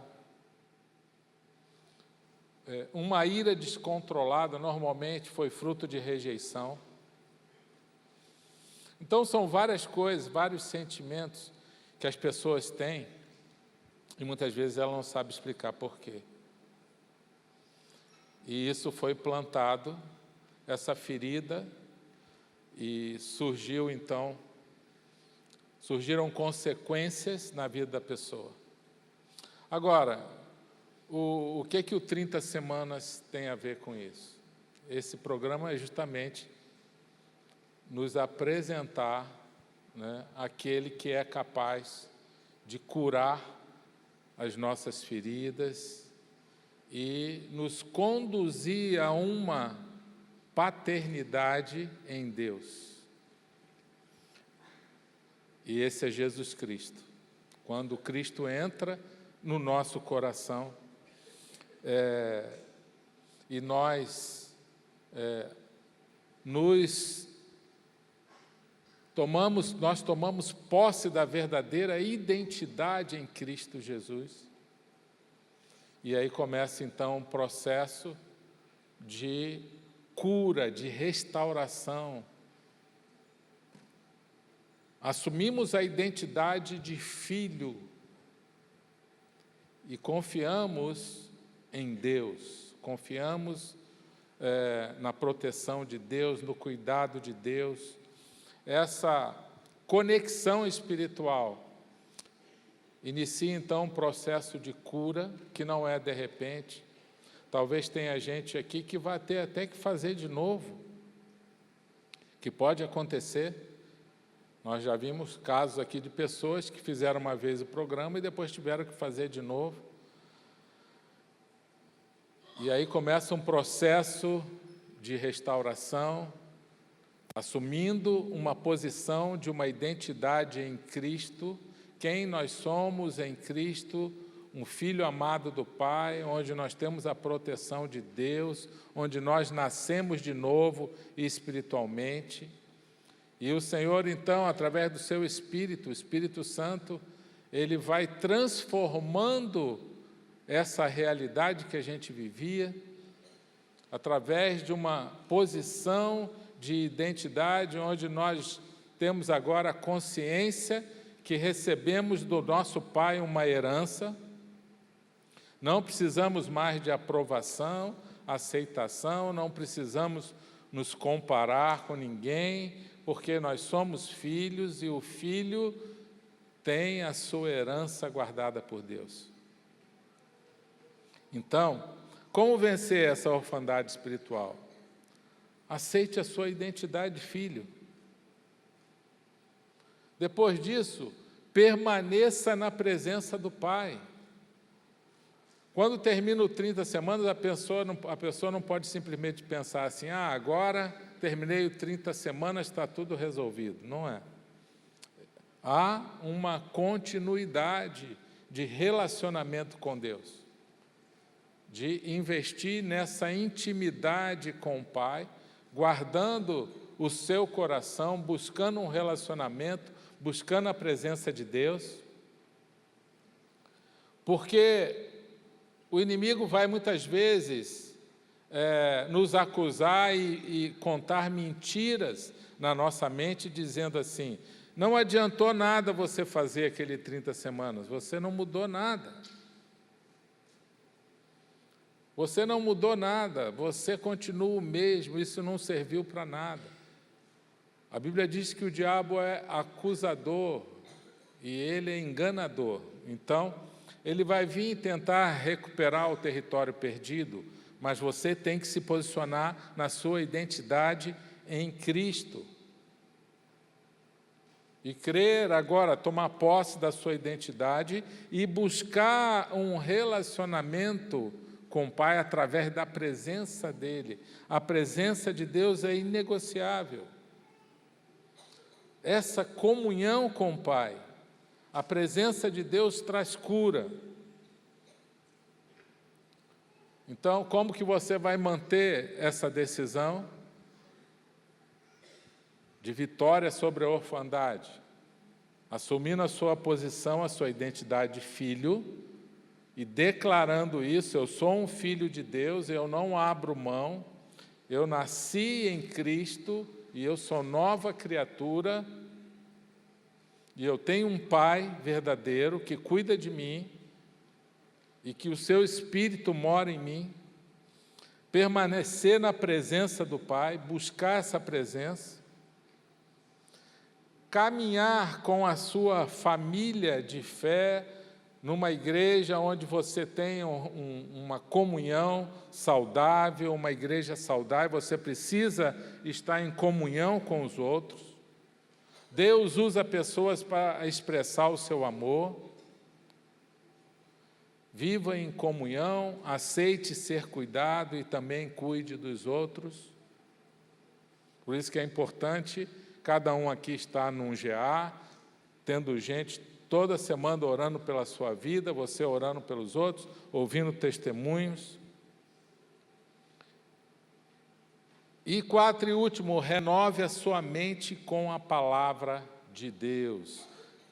uma ira descontrolada, normalmente foi fruto de rejeição. Então, são várias coisas, vários sentimentos que as pessoas têm e muitas vezes ela não sabe explicar por quê. E isso foi plantado, essa ferida, e surgiram consequências na vida da pessoa. Agora, o que o 30 Semanas tem a ver com isso? Esse programa é justamente nos apresentar, né, aquele que é capaz de curar as nossas feridas e nos conduzir a uma paternidade em Deus. E esse é Jesus Cristo. Quando Cristo entra no nosso coração, e nós tomamos posse da verdadeira identidade em Cristo Jesus. E aí começa então um processo de cura, de restauração. Assumimos a identidade de filho e confiamos em Deus, confiamos na proteção de Deus, no cuidado de Deus. Essa conexão espiritual inicia então um processo de cura que não é de repente. Talvez tenha gente aqui que vai ter até que fazer de novo, que pode acontecer. Nós já vimos casos aqui de pessoas que fizeram uma vez o programa e depois tiveram que fazer de novo. E aí começa um processo de restauração, assumindo uma posição de uma identidade em Cristo, quem nós somos em Cristo, um filho amado do Pai, onde nós temos a proteção de Deus, onde nós nascemos de novo espiritualmente. E o Senhor, então, através do seu Espírito, o Espírito Santo, ele vai transformando essa realidade que a gente vivia, através de uma posição de identidade, onde nós temos agora a consciência que recebemos do nosso Pai uma herança. Não precisamos mais de aprovação, aceitação, não precisamos nos comparar com ninguém, porque nós somos filhos e o filho tem a sua herança guardada por Deus. Então, como vencer essa orfandade espiritual? Aceite a sua identidade de filho. Depois disso, permaneça na presença do Pai. Quando termina o 30 semanas, a pessoa não pode simplesmente pensar assim, agora terminei o 30 semanas, está tudo resolvido. Não é. Há uma continuidade de relacionamento com Deus, de investir nessa intimidade com o Pai, guardando o seu coração, buscando um relacionamento, buscando a presença de Deus, porque o inimigo vai muitas vezes nos acusar e contar mentiras na nossa mente, dizendo assim, não adiantou nada você fazer aquele 30 semanas, você não mudou nada. Você não mudou nada, você continua o mesmo, isso não serviu para nada. A Bíblia diz que o diabo é acusador e ele é enganador. Então, ele vai vir tentar recuperar o território perdido, mas você tem que se posicionar na sua identidade em Cristo. E crer agora, tomar posse da sua identidade e buscar um relacionamento com o Pai através da presença dEle. A presença de Deus é inegociável. Essa comunhão com o Pai, a presença de Deus traz cura. Então, como que você vai manter essa decisão de vitória sobre a orfandade? Assumindo a sua posição, a sua identidade de filho e declarando isso: eu sou um filho de Deus, eu não abro mão, eu nasci em Cristo e eu sou nova criatura e eu tenho um Pai verdadeiro que cuida de mim e que o seu Espírito mora em mim. Permanecer na presença do Pai, buscar essa presença, caminhar com a sua família de fé, numa igreja onde você tem uma comunhão saudável, uma igreja saudável, você precisa estar em comunhão com os outros. Deus usa pessoas para expressar o seu amor. Viva em comunhão, aceite ser cuidado e também cuide dos outros. Por isso que é importante cada um aqui estar num GA, tendo gente toda semana orando pela sua vida, você orando pelos outros, ouvindo testemunhos. E 4 e último, renove a sua mente com a palavra de Deus.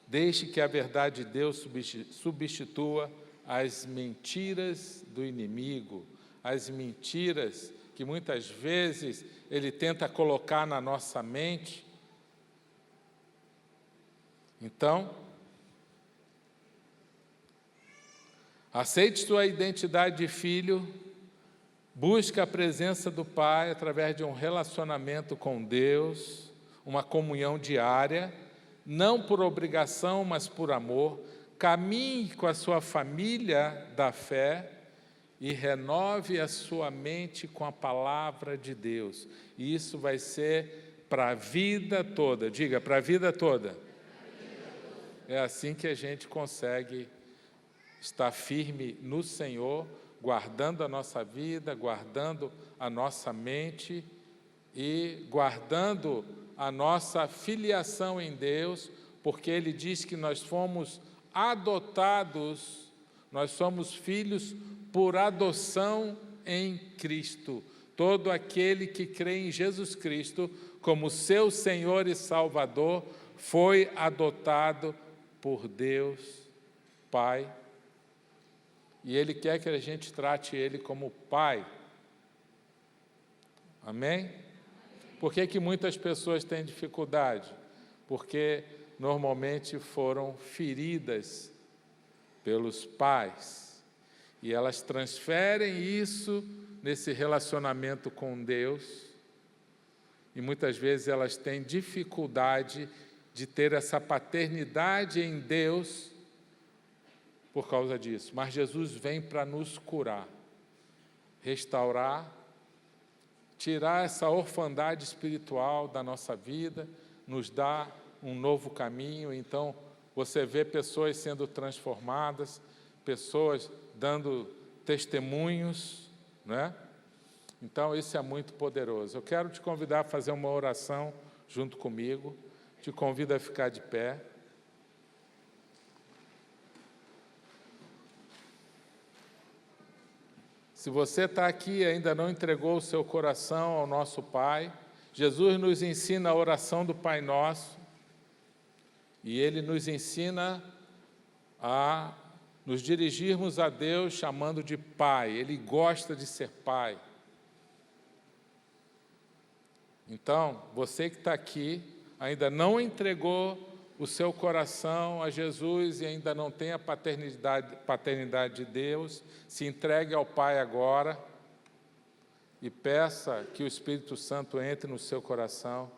Deixe que a verdade de Deus substitua as mentiras do inimigo, as mentiras que muitas vezes ele tenta colocar na nossa mente. Então, aceite sua identidade de filho, busque a presença do Pai através de um relacionamento com Deus, uma comunhão diária, não por obrigação, mas por amor. Caminhe com a sua família da fé e renove a sua mente com a palavra de Deus. E isso vai ser para a vida toda. Diga, para a vida toda. É assim que a gente consegue estar firme no Senhor, guardando a nossa vida, guardando a nossa mente e guardando a nossa filiação em Deus, porque Ele diz que nós fomos adotados, nós somos filhos por adoção em Cristo. Todo aquele que crê em Jesus Cristo como seu Senhor e Salvador foi adotado por Deus Pai. E Ele quer que a gente trate Ele como Pai. Amém? Por que muitas pessoas têm dificuldade? Porque normalmente foram feridas pelos pais. E elas transferem isso nesse relacionamento com Deus. E muitas vezes elas têm dificuldade de ter essa paternidade em Deus por causa disso. Mas Jesus vem para nos curar, restaurar, tirar essa orfandade espiritual da nossa vida, nos dar um novo caminho. Então, você vê pessoas sendo transformadas, pessoas dando testemunhos, né? Então, isso é muito poderoso. Eu quero te convidar a fazer uma oração junto comigo. Te convido a ficar de pé. Se você está aqui e ainda não entregou o seu coração ao nosso Pai, Jesus nos ensina a oração do Pai Nosso, e Ele nos ensina a nos dirigirmos a Deus chamando de Pai. Ele gosta de ser Pai. Então, você que está aqui, ainda não entregou o seu coração a Jesus e ainda não tem a paternidade de Deus, se entregue ao Pai agora e peça que o Espírito Santo entre no seu coração.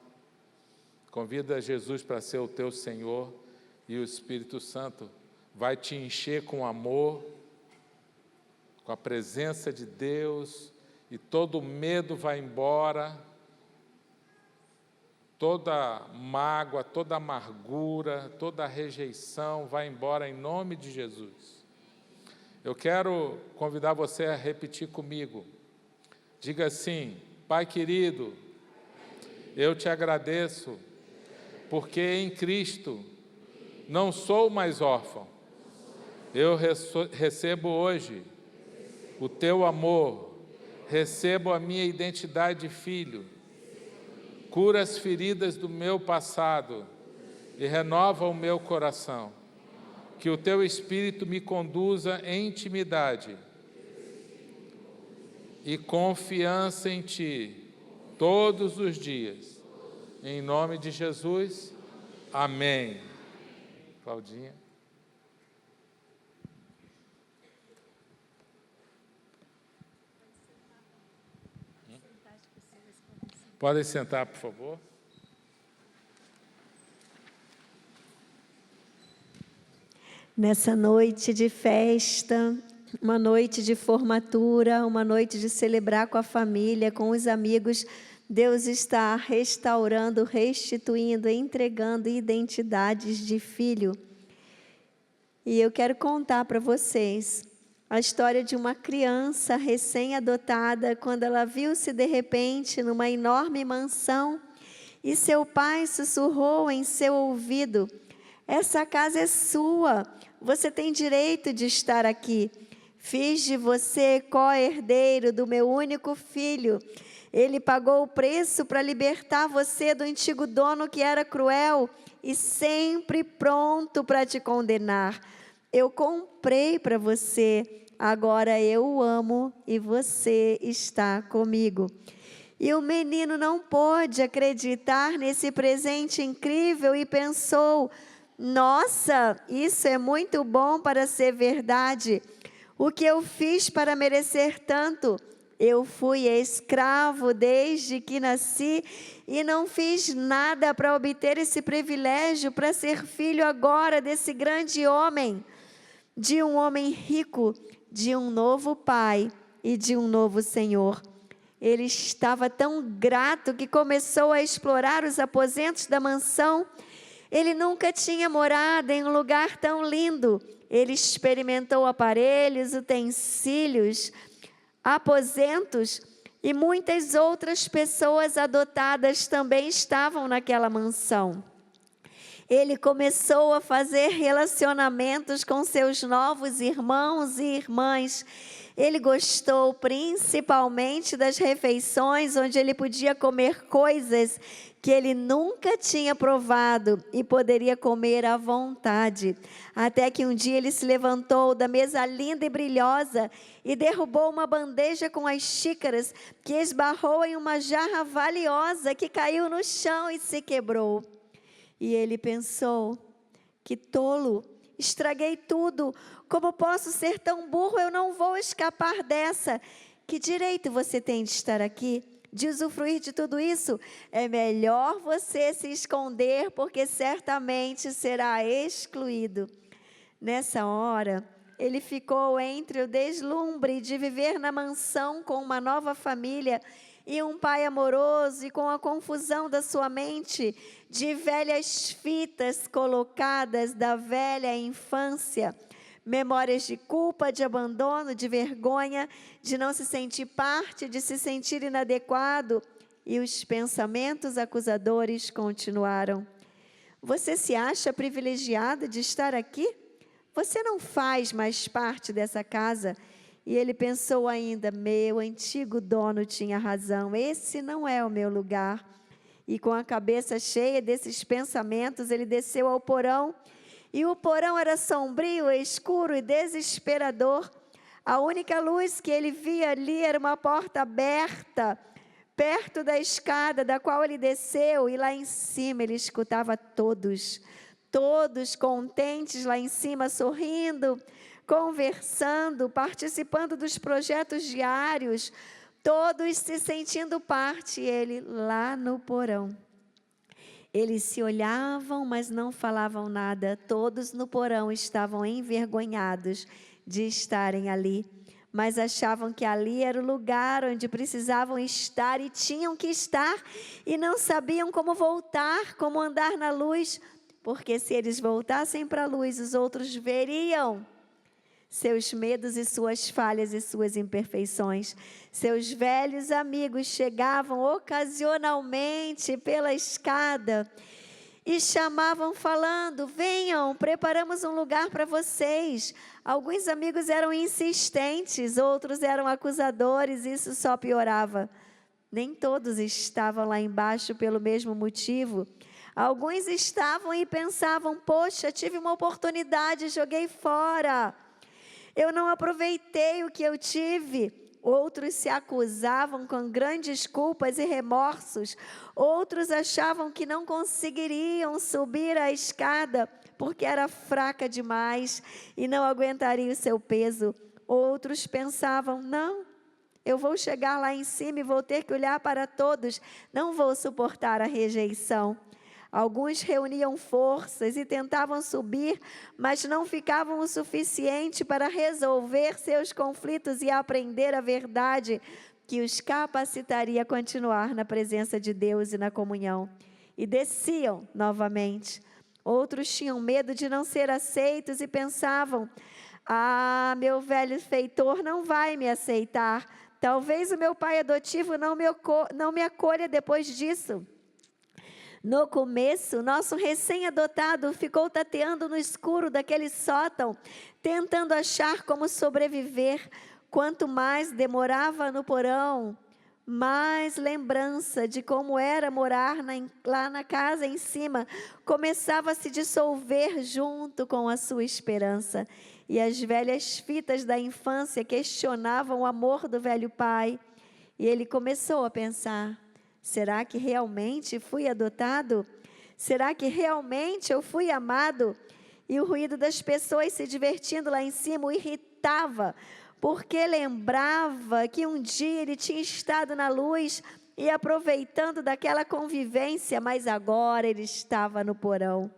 Convida Jesus para ser o teu Senhor e o Espírito Santo vai te encher com amor, com a presença de Deus, e todo medo vai embora, toda mágoa, toda amargura, toda rejeição vai embora em nome de Jesus. Eu quero convidar você a repetir comigo. Diga assim: Pai querido, eu te agradeço, porque em Cristo não sou mais órfão. Eu recebo hoje o teu amor, recebo a minha identidade de filho, cura as feridas do meu passado e renova o meu coração. Que o teu Espírito me conduza em intimidade e confiança em Ti todos os dias. Em nome de Jesus, amém. Claudinha. Podem sentar, por favor. Nessa noite de festa, uma noite de formatura, uma noite de celebrar com a família, com os amigos, Deus está restaurando, restituindo, entregando identidades de filho. E eu quero contar para vocês a história de uma criança recém-adotada, quando ela viu-se de repente numa enorme mansão e seu pai sussurrou em seu ouvido: essa casa é sua, você tem direito de estar aqui. Fiz de você co-herdeiro do meu único filho. Ele pagou o preço para libertar você do antigo dono que era cruel e sempre pronto para te condenar. Eu comprei para você, agora eu o amo e você está comigo. E o menino não pôde acreditar nesse presente incrível e pensou: nossa, isso é muito bom para ser verdade. O que eu fiz para merecer tanto? Eu fui escravo desde que nasci e não fiz nada para obter esse privilégio, para ser filho agora desse grande homem, de um homem rico, de um novo pai e de um novo Senhor. Ele estava tão grato que começou a explorar os aposentos da mansão. Ele nunca tinha morado em um lugar tão lindo. Ele experimentou aparelhos, utensílios, aposentos, e muitas outras pessoas adotadas também estavam naquela mansão. Ele começou a fazer relacionamentos com seus novos irmãos e irmãs. Ele gostou principalmente das refeições onde ele podia comer coisas que ele nunca tinha provado e poderia comer à vontade. Até que um dia ele se levantou da mesa linda e brilhosa e derrubou uma bandeja com as xícaras, que esbarrou em uma jarra valiosa que caiu no chão e se quebrou. E ele pensou: que tolo, estraguei tudo. Como posso ser tão burro? Eu não vou escapar dessa. Que direito você tem de estar aqui, de usufruir de tudo isso? É melhor você se esconder, porque certamente será excluído. Nessa hora, ele ficou entre o deslumbre de viver na mansão com uma nova família e um pai amoroso, e com a confusão da sua mente de velhas fitas colocadas da velha infância, memórias de culpa, de abandono, de vergonha, de não se sentir parte, de se sentir inadequado, e os pensamentos acusadores continuaram. Você se acha privilegiado de estar aqui? Você não faz mais parte dessa casa. E ele pensou ainda: meu antigo dono tinha razão, esse não é o meu lugar. E com a cabeça cheia desses pensamentos, ele desceu ao porão. E o porão era sombrio, escuro e desesperador. A única luz que ele via ali era uma porta aberta, perto da escada da qual ele desceu. E lá em cima ele escutava todos todos contentes lá em cima, sorrindo, conversando, participando dos projetos diários, todos se sentindo parte, ele lá no porão. Eles se olhavam, mas não falavam nada. Todos no porão estavam envergonhados de estarem ali, mas achavam que ali era o lugar onde precisavam estar e tinham que estar, e não sabiam como voltar, como andar na luz, porque se eles voltassem para a luz, os outros veriam seus medos e suas falhas e suas imperfeições. Seus velhos amigos chegavam ocasionalmente pela escada e chamavam falando: venham, preparamos um lugar para vocês. Alguns amigos eram insistentes, outros eram acusadores, isso só piorava. Nem todos estavam lá embaixo pelo mesmo motivo. Alguns estavam e pensavam: poxa, tive uma oportunidade, joguei fora. Eu não aproveitei o que eu tive. Outros se acusavam com grandes culpas e remorsos. Outros achavam que não conseguiriam subir a escada porque era fraca demais e não aguentaria o seu peso. Outros pensavam: não, eu vou chegar lá em cima e vou ter que olhar para todos. Não vou suportar a rejeição. Alguns reuniam forças e tentavam subir, mas não ficavam o suficiente para resolver seus conflitos e aprender a verdade que os capacitaria a continuar na presença de Deus e na comunhão. E desciam novamente. Outros tinham medo de não ser aceitos e pensavam: ah, meu velho feitor não vai me aceitar. Talvez o meu pai adotivo não me acolha depois disso. No começo, nosso recém-adotado ficou tateando no escuro daquele sótão, tentando achar como sobreviver. Quanto mais demorava no porão, mais lembrança de como era morar lá na casa em cima começava a se dissolver junto com a sua esperança. E as velhas fitas da infância questionavam o amor do velho pai. E ele começou a pensar: será que realmente fui adotado? Será que realmente eu fui amado? E o ruído das pessoas se divertindo lá em cima o irritava, porque lembrava que um dia ele tinha estado na luz e aproveitando daquela convivência, mas agora ele estava no porão.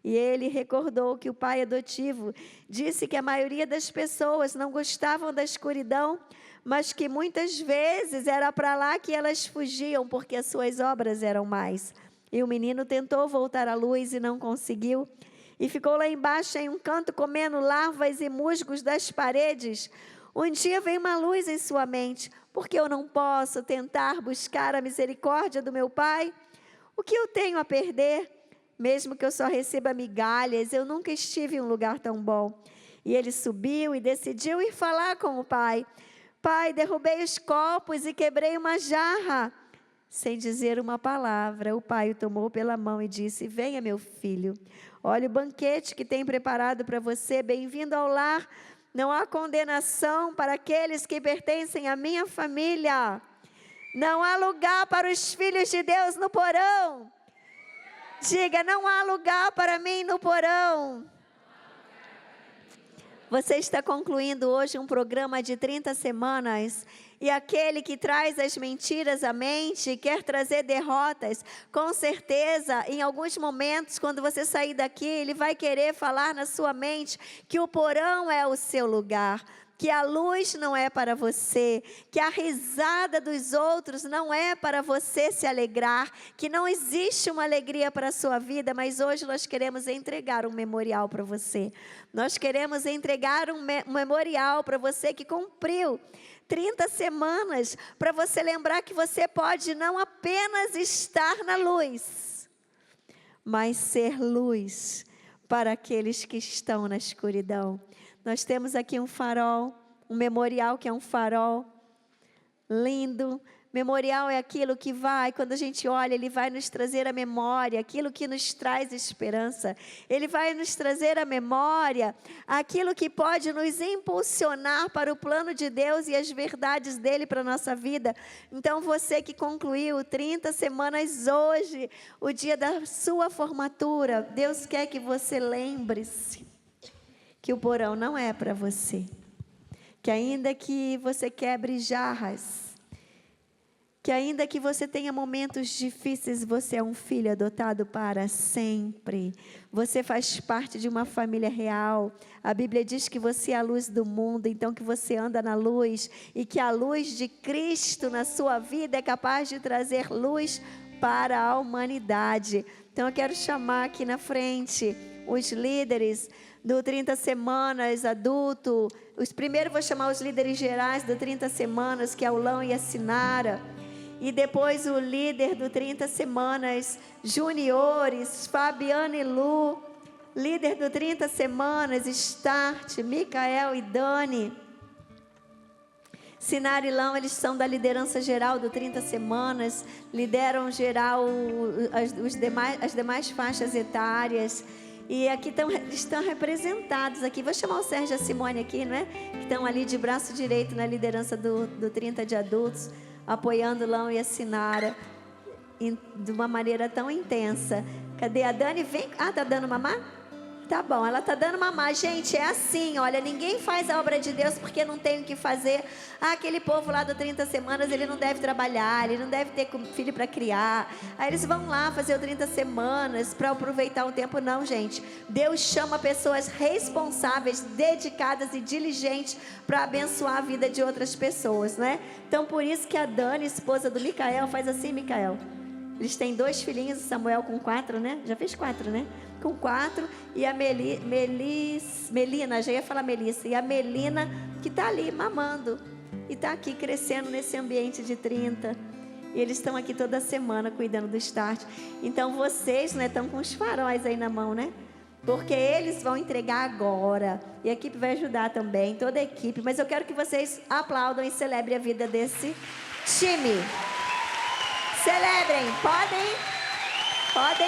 E ele recordou que o pai adotivo disse que a maioria das pessoas não gostavam da escuridão, mas que muitas vezes era para lá que elas fugiam, porque as suas obras eram mais. E o menino tentou voltar à luz e não conseguiu, e ficou lá embaixo em um canto comendo larvas e musgos das paredes. Um dia veio uma luz em sua mente: por que eu não posso tentar buscar a misericórdia do meu pai? O que eu tenho a perder? Mesmo que eu só receba migalhas, eu nunca estive em um lugar tão bom. E ele subiu e decidiu ir falar com o pai. Pai, derrubei os copos e quebrei uma jarra. Sem dizer uma palavra, o pai o tomou pela mão e disse: venha, meu filho, olha o banquete que tem preparado para você, bem-vindo ao lar. Não há condenação para aqueles que pertencem à minha família. Não há lugar para os filhos de Deus no porão. Diga: não há lugar para mim no porão. Você está concluindo hoje um programa de 30 semanas. E aquele que traz as mentiras à mente, quer trazer derrotas, com certeza, em alguns momentos, quando você sair daqui, ele vai querer falar na sua mente que o porão é o seu lugar, que a luz não é para você, que a risada dos outros não é para você se alegrar, que não existe uma alegria para a sua vida, mas hoje nós queremos entregar um memorial para você. Nós queremos entregar um memorial para você que cumpriu 30 semanas, para você lembrar que você pode não apenas estar na luz, mas ser luz para aqueles que estão na escuridão. Nós temos aqui um farol, um memorial que é um farol lindo, Memorial é aquilo que vai, quando a gente olha, ele vai nos trazer a memória, aquilo que nos traz esperança. Ele vai nos trazer a memória, aquilo que pode nos impulsionar para o plano de Deus e as verdades dele para a nossa vida. Então, você que concluiu 30 semanas hoje, o dia da sua formatura, Deus quer que você lembre-se que o porão não é para você. Que ainda que você quebre jarras, que ainda que você tenha momentos difíceis, você é um filho adotado para sempre. Você faz parte de uma família real. A Bíblia diz que você é a luz do mundo, então que você anda na luz e que a luz de Cristo na sua vida é capaz de trazer luz para a humanidade. Então eu quero chamar aqui na frente os líderes do 30 semanas adulto. Primeiro vou chamar os líderes gerais do 30 semanas, que é o Lão e a Sinara. E depois o líder do 30 semanas juniores, Fabiana e Lu. Líder do 30 semanas, Start, Micael e Dani. Sinara e Lão, eles são da liderança geral do 30 semanas, lideram geral as demais faixas etárias. E aqui estão representados aqui. Vou chamar o Sérgio e a Simone aqui, não é? Que estão ali de braço direito na liderança do 30 de adultos, apoiando o Lão e a Sinara de uma maneira tão intensa. Cadê a Dani? Vem. Ah, tá dando mamar? Tá bom, ela tá dando mamar. Gente, é assim, olha, ninguém faz a obra de Deus porque não tem o que fazer. Ah, aquele povo lá do 30 semanas, ele não deve trabalhar, ele não deve ter filho para criar. Aí eles vão lá fazer o 30 semanas para aproveitar o tempo. Não, gente. Deus chama pessoas responsáveis, dedicadas e diligentes para abençoar a vida de outras pessoas, né? Então, por isso que a Dani, esposa do Micael, faz assim, Micael. Eles têm 2 filhinhos, o Samuel com 4, né? Já fez 4, né? Com 4, e a Melina, já ia falar Melissa, e a Melina que está ali mamando, e está aqui crescendo nesse ambiente de 30, e eles estão aqui toda semana cuidando do Start. Então vocês, né, estão com os faróis aí na mão, né? Porque eles vão entregar agora, e a equipe vai ajudar também, toda a equipe, mas eu quero que vocês aplaudam e celebrem a vida desse time. Celebrem, podem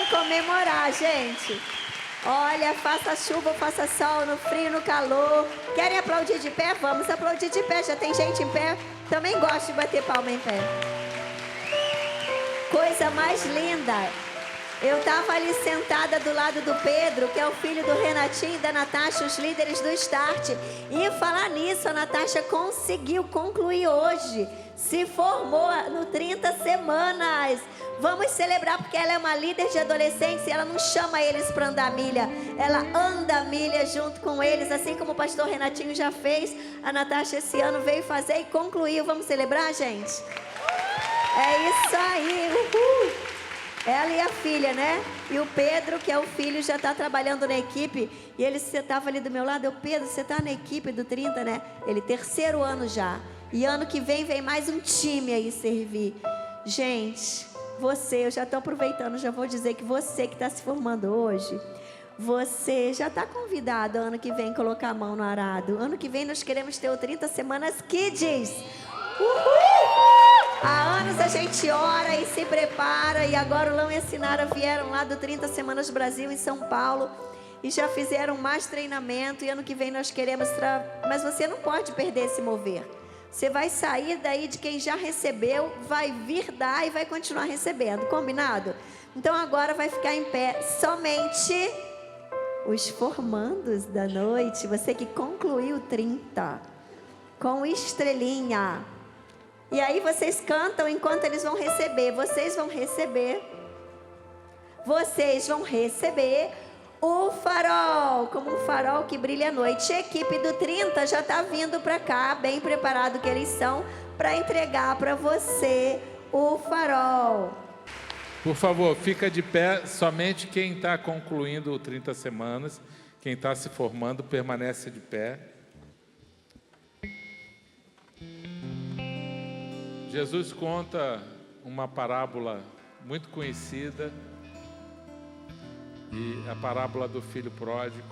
comemorar, gente. Olha, faça chuva, faça sol, no frio, no calor. Querem aplaudir de pé? Vamos aplaudir de pé. Já tem gente em pé? Também gosto de bater palma em pé. Coisa mais linda. Eu estava ali sentada do lado do Pedro, que é o filho do Renatinho e da Natasha, os líderes do Start. E falar nisso, a Natasha conseguiu concluir hoje. Se formou no 30 semanas. Vamos celebrar porque ela é uma líder de adolescentes e ela não chama eles para andar milha. Ela anda a milha junto com eles, assim como o pastor Renatinho já fez. A Natasha esse ano veio fazer e concluiu. Vamos celebrar, gente? É isso aí. Uhul. Ela e a filha, né? E o Pedro, que é o filho, já está trabalhando na equipe. E ele estava ali do meu lado. Eu, Pedro, você está na equipe do 30, né? Ele, 3º ano já. E ano que vem mais um time aí servir. Gente, eu já estou aproveitando, já vou dizer que você que está se formando hoje, você já está convidado ano que vem colocar a mão no arado. Ano que vem nós queremos ter o 30 Semanas Kids. Uhul! Há anos a gente ora e se prepara, e agora o Lão e a Sinara vieram lá do 30 Semanas Brasil em São Paulo e já fizeram mais treinamento, e ano que vem nós queremos mas você não pode perder esse mover. Você vai sair daí de quem já recebeu, vai vir dar e vai continuar recebendo, combinado? Então agora vai ficar em pé somente os formandos da noite, você que concluiu 30 com estrelinha. E aí vocês cantam enquanto eles vão receber. Vocês vão receber o farol, como um farol que brilha à noite. A equipe do 30 já está vindo para cá, bem preparado que eles são, para entregar para você o farol. Por favor, fica de pé. Somente quem está concluindo 30 semanas, quem está se formando, permanece de pé. Jesus conta uma parábola muito conhecida, e a parábola do filho pródigo,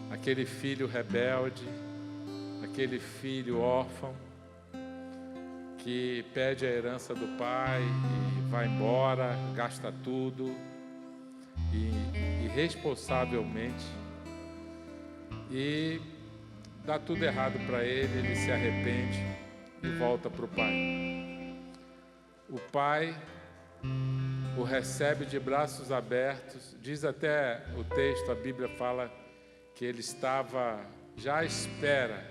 aquele filho rebelde, aquele filho órfão, que pede a herança do pai e vai embora, gasta tudo e irresponsavelmente, e dá tudo errado para ele, ele se arrepende e volta para o pai. O pai o recebe de braços abertos, diz até o texto, a Bíblia fala que ele estava já à espera,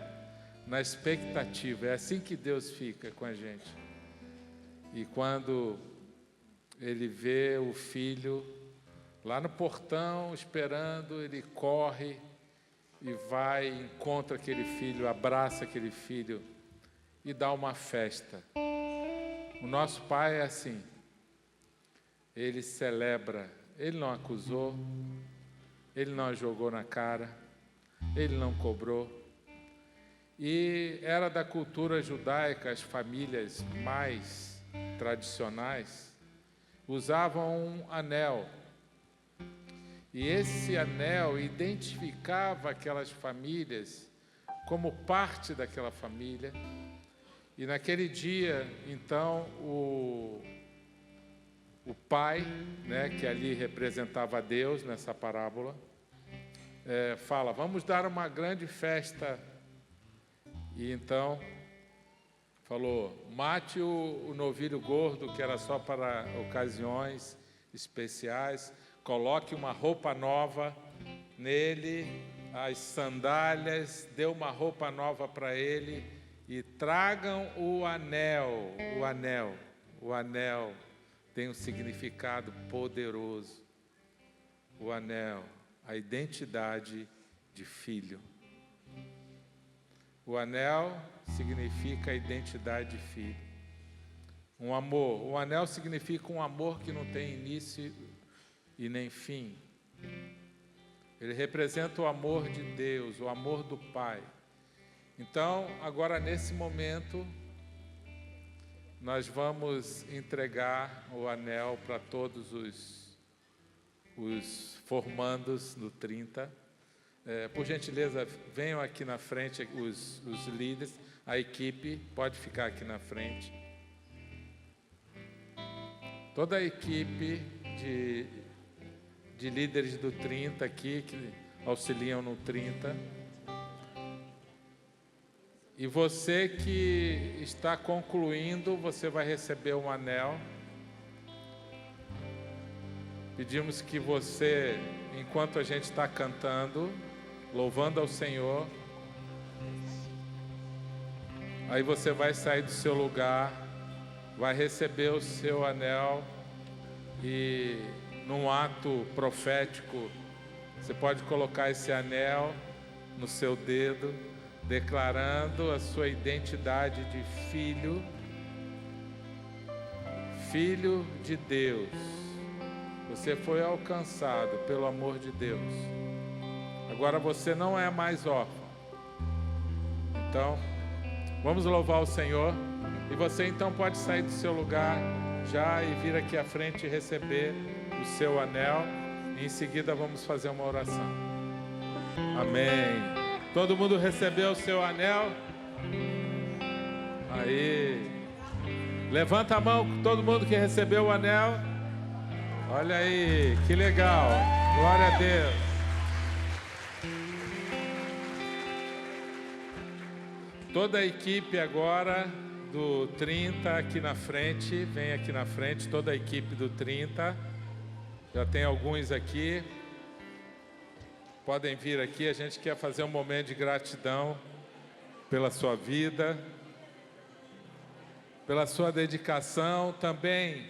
na expectativa. É assim que Deus fica com a gente. E quando ele vê o filho lá no portão esperando, ele corre e vai, encontra aquele filho, abraça aquele filho e dá uma festa. O nosso pai é assim, ele celebra, ele não acusou, ele não jogou na cara, ele não cobrou. E era da cultura judaica, as famílias mais tradicionais usavam um anel. E esse anel identificava aquelas famílias como parte daquela família. E naquele dia, então, o pai, né, que ali representava Deus nessa parábola, fala, vamos dar uma grande festa. E então falou, mate o novilho gordo, que era só para ocasiões especiais, coloque uma roupa nova nele, as sandálias, dê uma roupa nova para ele e tragam o anel. O anel tem um significado poderoso. O anel, a identidade de filho. O anel significa a identidade de filho. Um amor. O anel significa um amor que não tem início e nem fim. Ele representa o amor de Deus, o amor do Pai. Então, agora nesse momento, nós vamos entregar o anel para todos os formandos no 30. Por gentileza, venham aqui na frente os líderes, a equipe pode ficar aqui na frente. Toda a equipe de líderes do 30 aqui, que auxiliam no 30. E você que está concluindo, você vai receber um anel. Pedimos que você, enquanto a gente está cantando, louvando ao Senhor, aí você vai sair do seu lugar, vai receber o seu anel e num ato profético, você pode colocar esse anel no seu dedo, declarando a sua identidade de filho, filho de Deus. Você foi alcançado pelo amor de Deus. Agora você não é mais órfão. Então, vamos louvar o Senhor. E você então pode sair do seu lugar já e vir aqui à frente e receber o seu anel. E em seguida vamos fazer uma oração. Amém. Todo mundo recebeu o seu anel? Aí. Levanta a mão, todo mundo que recebeu o anel. Olha aí, que legal. Glória a Deus. Toda a equipe agora do 30 aqui na frente, vem aqui na frente, toda a equipe do 30. Já tem alguns aqui. Podem vir aqui, a gente quer fazer um momento de gratidão pela sua vida, pela sua dedicação. Também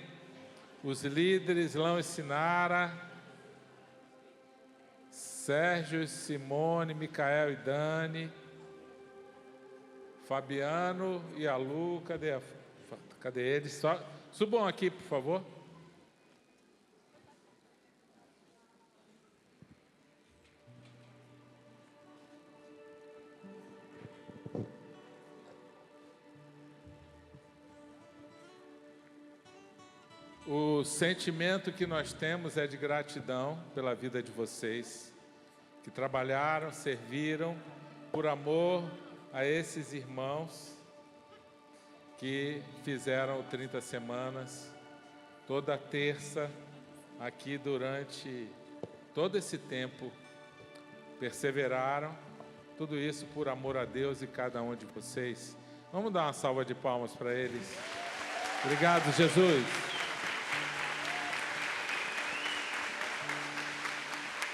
os líderes Lão e Sinara, Sérgio, Simone, Micael e Dani, Fabiano e a Lu, cadê eles? Subam aqui, por favor. O sentimento que nós temos é de gratidão pela vida de vocês, que trabalharam, serviram por amor a esses irmãos que fizeram 30 semanas, toda terça, aqui durante todo esse tempo, perseveraram, tudo isso por amor a Deus e cada um de vocês. Vamos dar uma salva de palmas para eles. Obrigado, Jesus.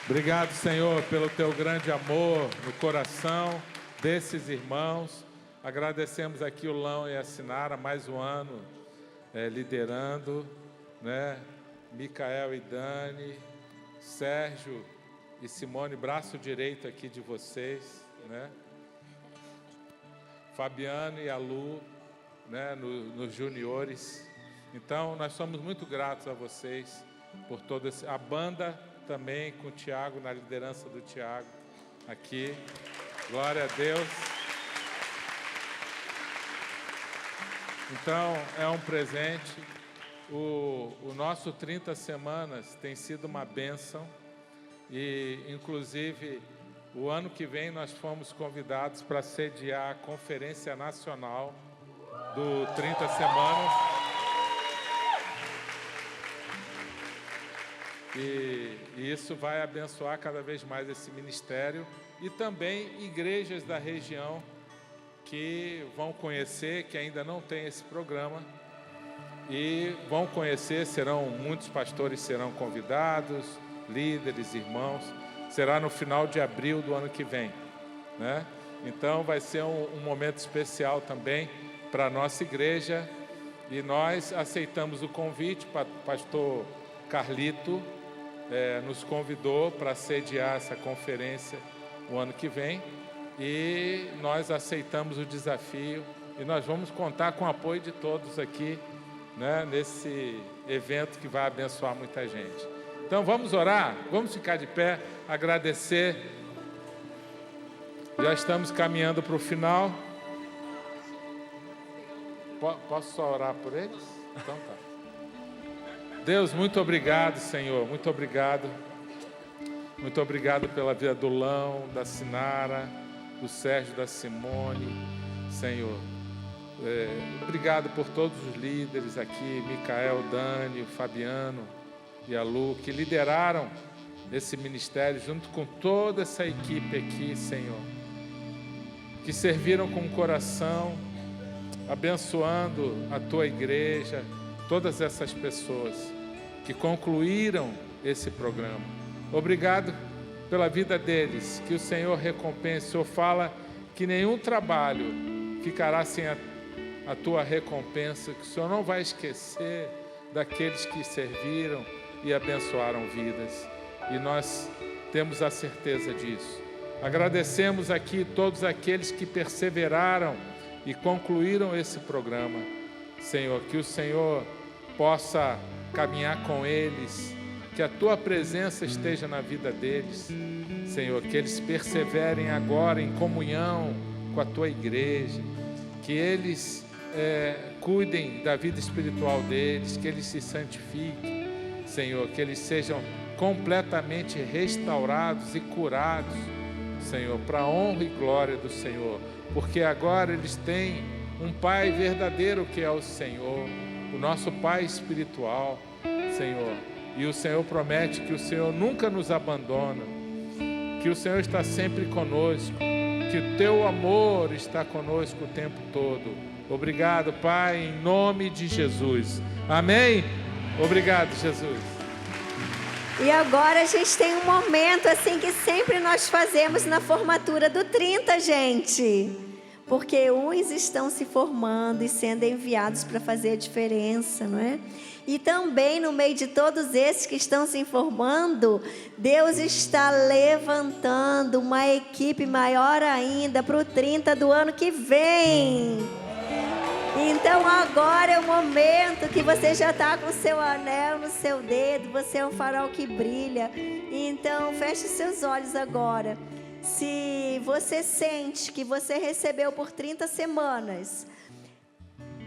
Obrigado, Senhor, pelo teu grande amor no coração desses irmãos. Agradecemos aqui o Lão e a Sinara, mais um ano liderando, né? Micael e Dani, Sérgio e Simone, braço direito aqui de vocês, né? Fabiano e a Lu, né? Nos juniores. Então, nós somos muito gratos a vocês por todo esse... A banda também com o Tiago, na liderança do Tiago, aqui. Glória a Deus. Então, é um presente. O nosso 30 semanas tem sido uma bênção. E, inclusive, o ano que vem nós fomos convidados para sediar a Conferência Nacional do 30 Semanas. E isso vai abençoar cada vez mais esse ministério e também igrejas da região que vão conhecer, que ainda não tem esse programa, e vão conhecer, muitos pastores serão convidados, líderes, irmãos, será no final de abril do ano que vem, né? Então vai ser um momento especial também para a nossa igreja, e nós aceitamos o convite. Pastor Carlito nos convidou para sediar essa conferência o ano que vem, e nós aceitamos o desafio, e nós vamos contar com o apoio de todos aqui, né, nesse evento que vai abençoar muita gente. Então vamos orar, vamos ficar de pé, agradecer. Já estamos caminhando para o final. Posso só orar por eles? Então tá. Deus, muito obrigado, Senhor, muito obrigado. Muito obrigado pela vida do Lão, da Sinara, do Sérgio, da Simone, Senhor. Obrigado por todos os líderes aqui, Micael, Dani, o Fabiano e a Lu, que lideraram esse ministério junto com toda essa equipe aqui, Senhor, que serviram com o coração, abençoando a Tua igreja, todas essas pessoas que concluíram esse programa. Obrigado pela vida deles, que o Senhor recompense. O Senhor fala que nenhum trabalho ficará sem a Tua recompensa, que o Senhor não vai esquecer daqueles que serviram e abençoaram vidas. E nós temos a certeza disso. Agradecemos aqui todos aqueles que perseveraram e concluíram esse programa. Senhor, que o Senhor possa caminhar com eles, que a Tua presença esteja na vida deles. Senhor, que eles perseverem agora em comunhão com a Tua igreja, que eles cuidem da vida espiritual deles, que eles se santifiquem, Senhor, que eles sejam completamente restaurados e curados, Senhor, para a honra e glória do Senhor, porque agora eles têm um Pai verdadeiro que é o Senhor, o nosso Pai espiritual, Senhor, e o Senhor promete que o Senhor nunca nos abandona, que o Senhor está sempre conosco, que o Teu amor está conosco o tempo todo. Obrigado, Pai, em nome de Jesus. Amém? Obrigado, Jesus. E agora a gente tem um momento assim que sempre nós fazemos na formatura do 30, gente. Porque uns estão se formando e sendo enviados para fazer a diferença, não é? E também no meio de todos esses que estão se formando, Deus está levantando uma equipe maior ainda para o 30 do ano que vem. Então agora é o momento que você já está com o seu anel no seu dedo, você é um farol que brilha. Então feche seus olhos agora. Se você sente que você recebeu por 30 semanas,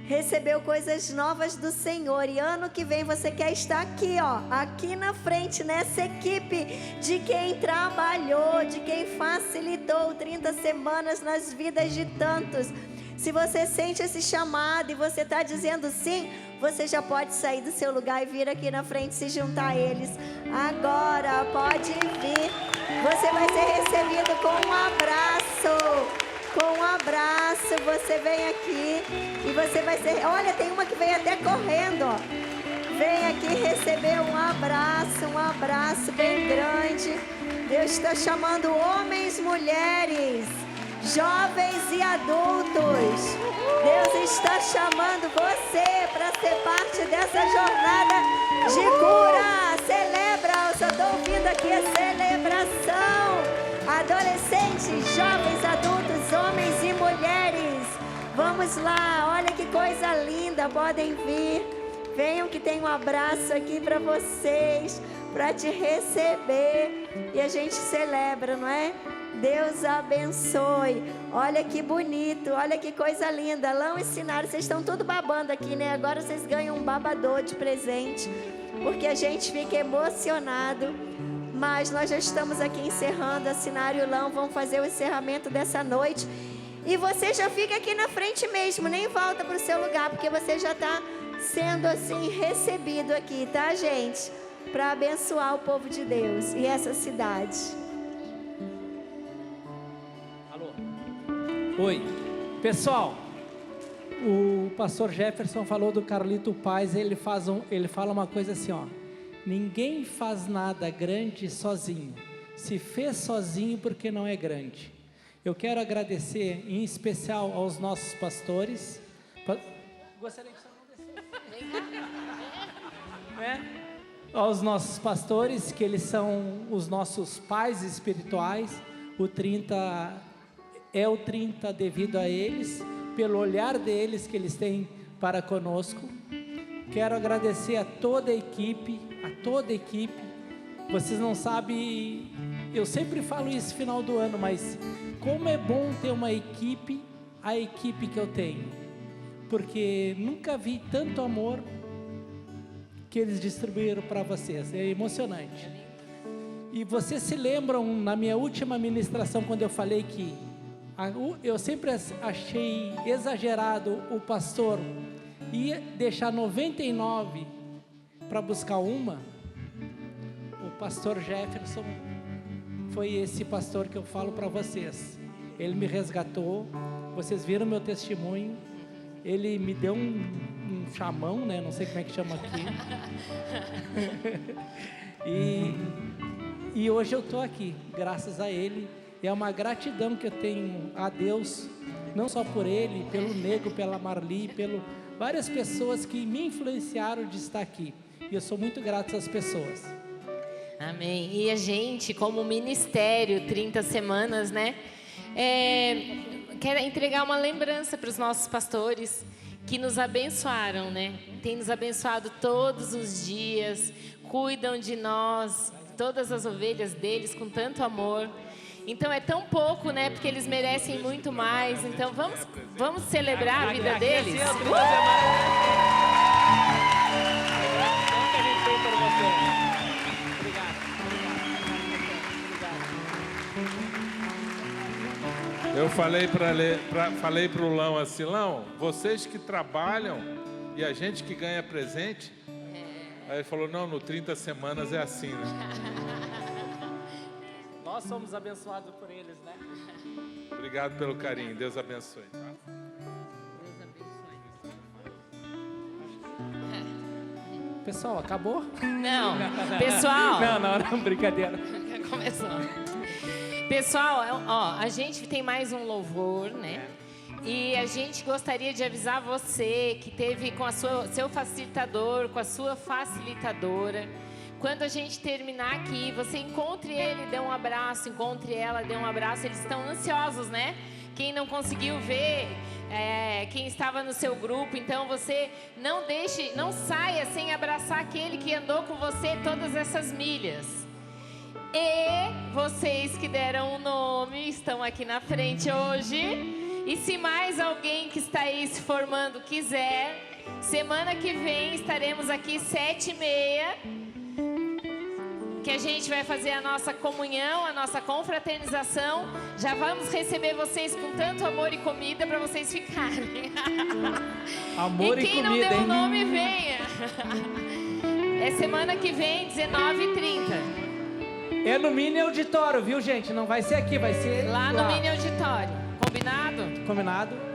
recebeu coisas novas do Senhor, e ano que vem você quer estar aqui, ó, aqui na frente, nessa equipe de quem trabalhou, de quem facilitou 30 semanas nas vidas de tantos. Se você sente esse chamado e você está dizendo sim, você já pode sair do seu lugar e vir aqui na frente se juntar a eles. Agora, pode vir. Você vai ser recebido com um abraço. Com um abraço, você vem aqui e você vai ser... Olha, tem uma que veio até correndo, ó. Vem aqui receber um abraço bem grande. Deus está chamando homens, mulheres, jovens e adultos. Deus está chamando você para ser parte dessa jornada de cura. Celebra, eu só estou ouvindo aqui a celebração. Adolescentes, jovens, adultos, homens e mulheres. Vamos lá, olha que coisa linda, podem vir. Venham que tem um abraço aqui para vocês, para te receber. E a gente celebra, não é? Deus abençoe. Olha que bonito, olha que coisa linda. Lão e Sinara, vocês estão tudo babando aqui, né? Agora vocês ganham um babador de presente, porque a gente fica emocionado. Mas nós já estamos aqui encerrando. A Sinara e o Lão vão fazer o encerramento dessa noite. E você já fica aqui na frente mesmo, nem volta para o seu lugar, porque você já está sendo assim recebido aqui, tá, gente? Para abençoar o povo de Deus e essa cidade. Alô? Oi. Pessoal, o pastor Jefferson falou do Carlito Paz. Ele fala uma coisa assim, ó: ninguém faz nada grande sozinho. Se fez sozinho, porque não é grande. Eu quero agradecer em especial aos nossos pastores. Gostaria que você não descesse. Aos nossos pastores, que eles são os nossos pais espirituais. O 30 é o 30 devido a eles, pelo olhar deles que eles têm para conosco. Quero agradecer a toda a equipe, Vocês não sabem, eu sempre falo isso no final do ano, mas como é bom ter uma equipe, a equipe que eu tenho. Porque nunca vi tanto amor que eles distribuíram para vocês. É emocionante. E vocês se lembram, na minha última ministração, quando eu falei que eu sempre achei exagerado o pastor ia deixar 99 para buscar uma? O pastor Jefferson foi esse pastor que eu falo para vocês. Ele me resgatou, vocês viram meu testemunho. Ele me deu um chamão, né? Não sei como é que chama aqui. E hoje eu estou aqui, graças a ele. É uma gratidão que eu tenho a Deus, não só por ele, pelo Nego, pela Marli, pelo várias pessoas que me influenciaram de estar aqui. E eu sou muito grato às pessoas. Amém. E a gente, como ministério, 30 semanas, né? Quero entregar uma lembrança para os nossos pastores que nos abençoaram, né? Tem nos abençoado todos os dias, cuidam de nós, todas as ovelhas deles com tanto amor. Então é tão pouco, né? Porque eles merecem muito mais. Então vamos celebrar a vida deles. Eu falei para o Lão assim: Lão, vocês que trabalham e a gente que ganha presente. Aí ele falou: não, no 30 semanas é assim, né? Nós somos abençoados por eles, né? Obrigado pelo carinho, Deus abençoe. Tá? Pessoal, acabou? Não, pessoal. Não, brincadeira. Começou. Pessoal, ó, a gente tem mais um louvor, né? E a gente gostaria de avisar você que teve com seu facilitador, com a sua facilitadora. Quando a gente terminar aqui, você encontre ele, dê um abraço, encontre ela, dê um abraço. Eles estão ansiosos, né? Quem não conseguiu ver, quem estava no seu grupo, então você não saia sem abraçar aquele que andou com você todas essas milhas. E vocês que deram o nome estão aqui na frente hoje. E se mais alguém que está aí se formando quiser, semana que vem estaremos aqui 7h30. que a gente vai fazer a nossa comunhão, a nossa confraternização. Já vamos receber vocês com tanto amor e comida para vocês ficarem. Amor e e quem comida, não deu hein? o nome, venha. É semana que vem, 19h30. É no mini auditório, viu, gente? Não vai ser aqui, vai ser Lá no mini auditório. Combinado? Combinado.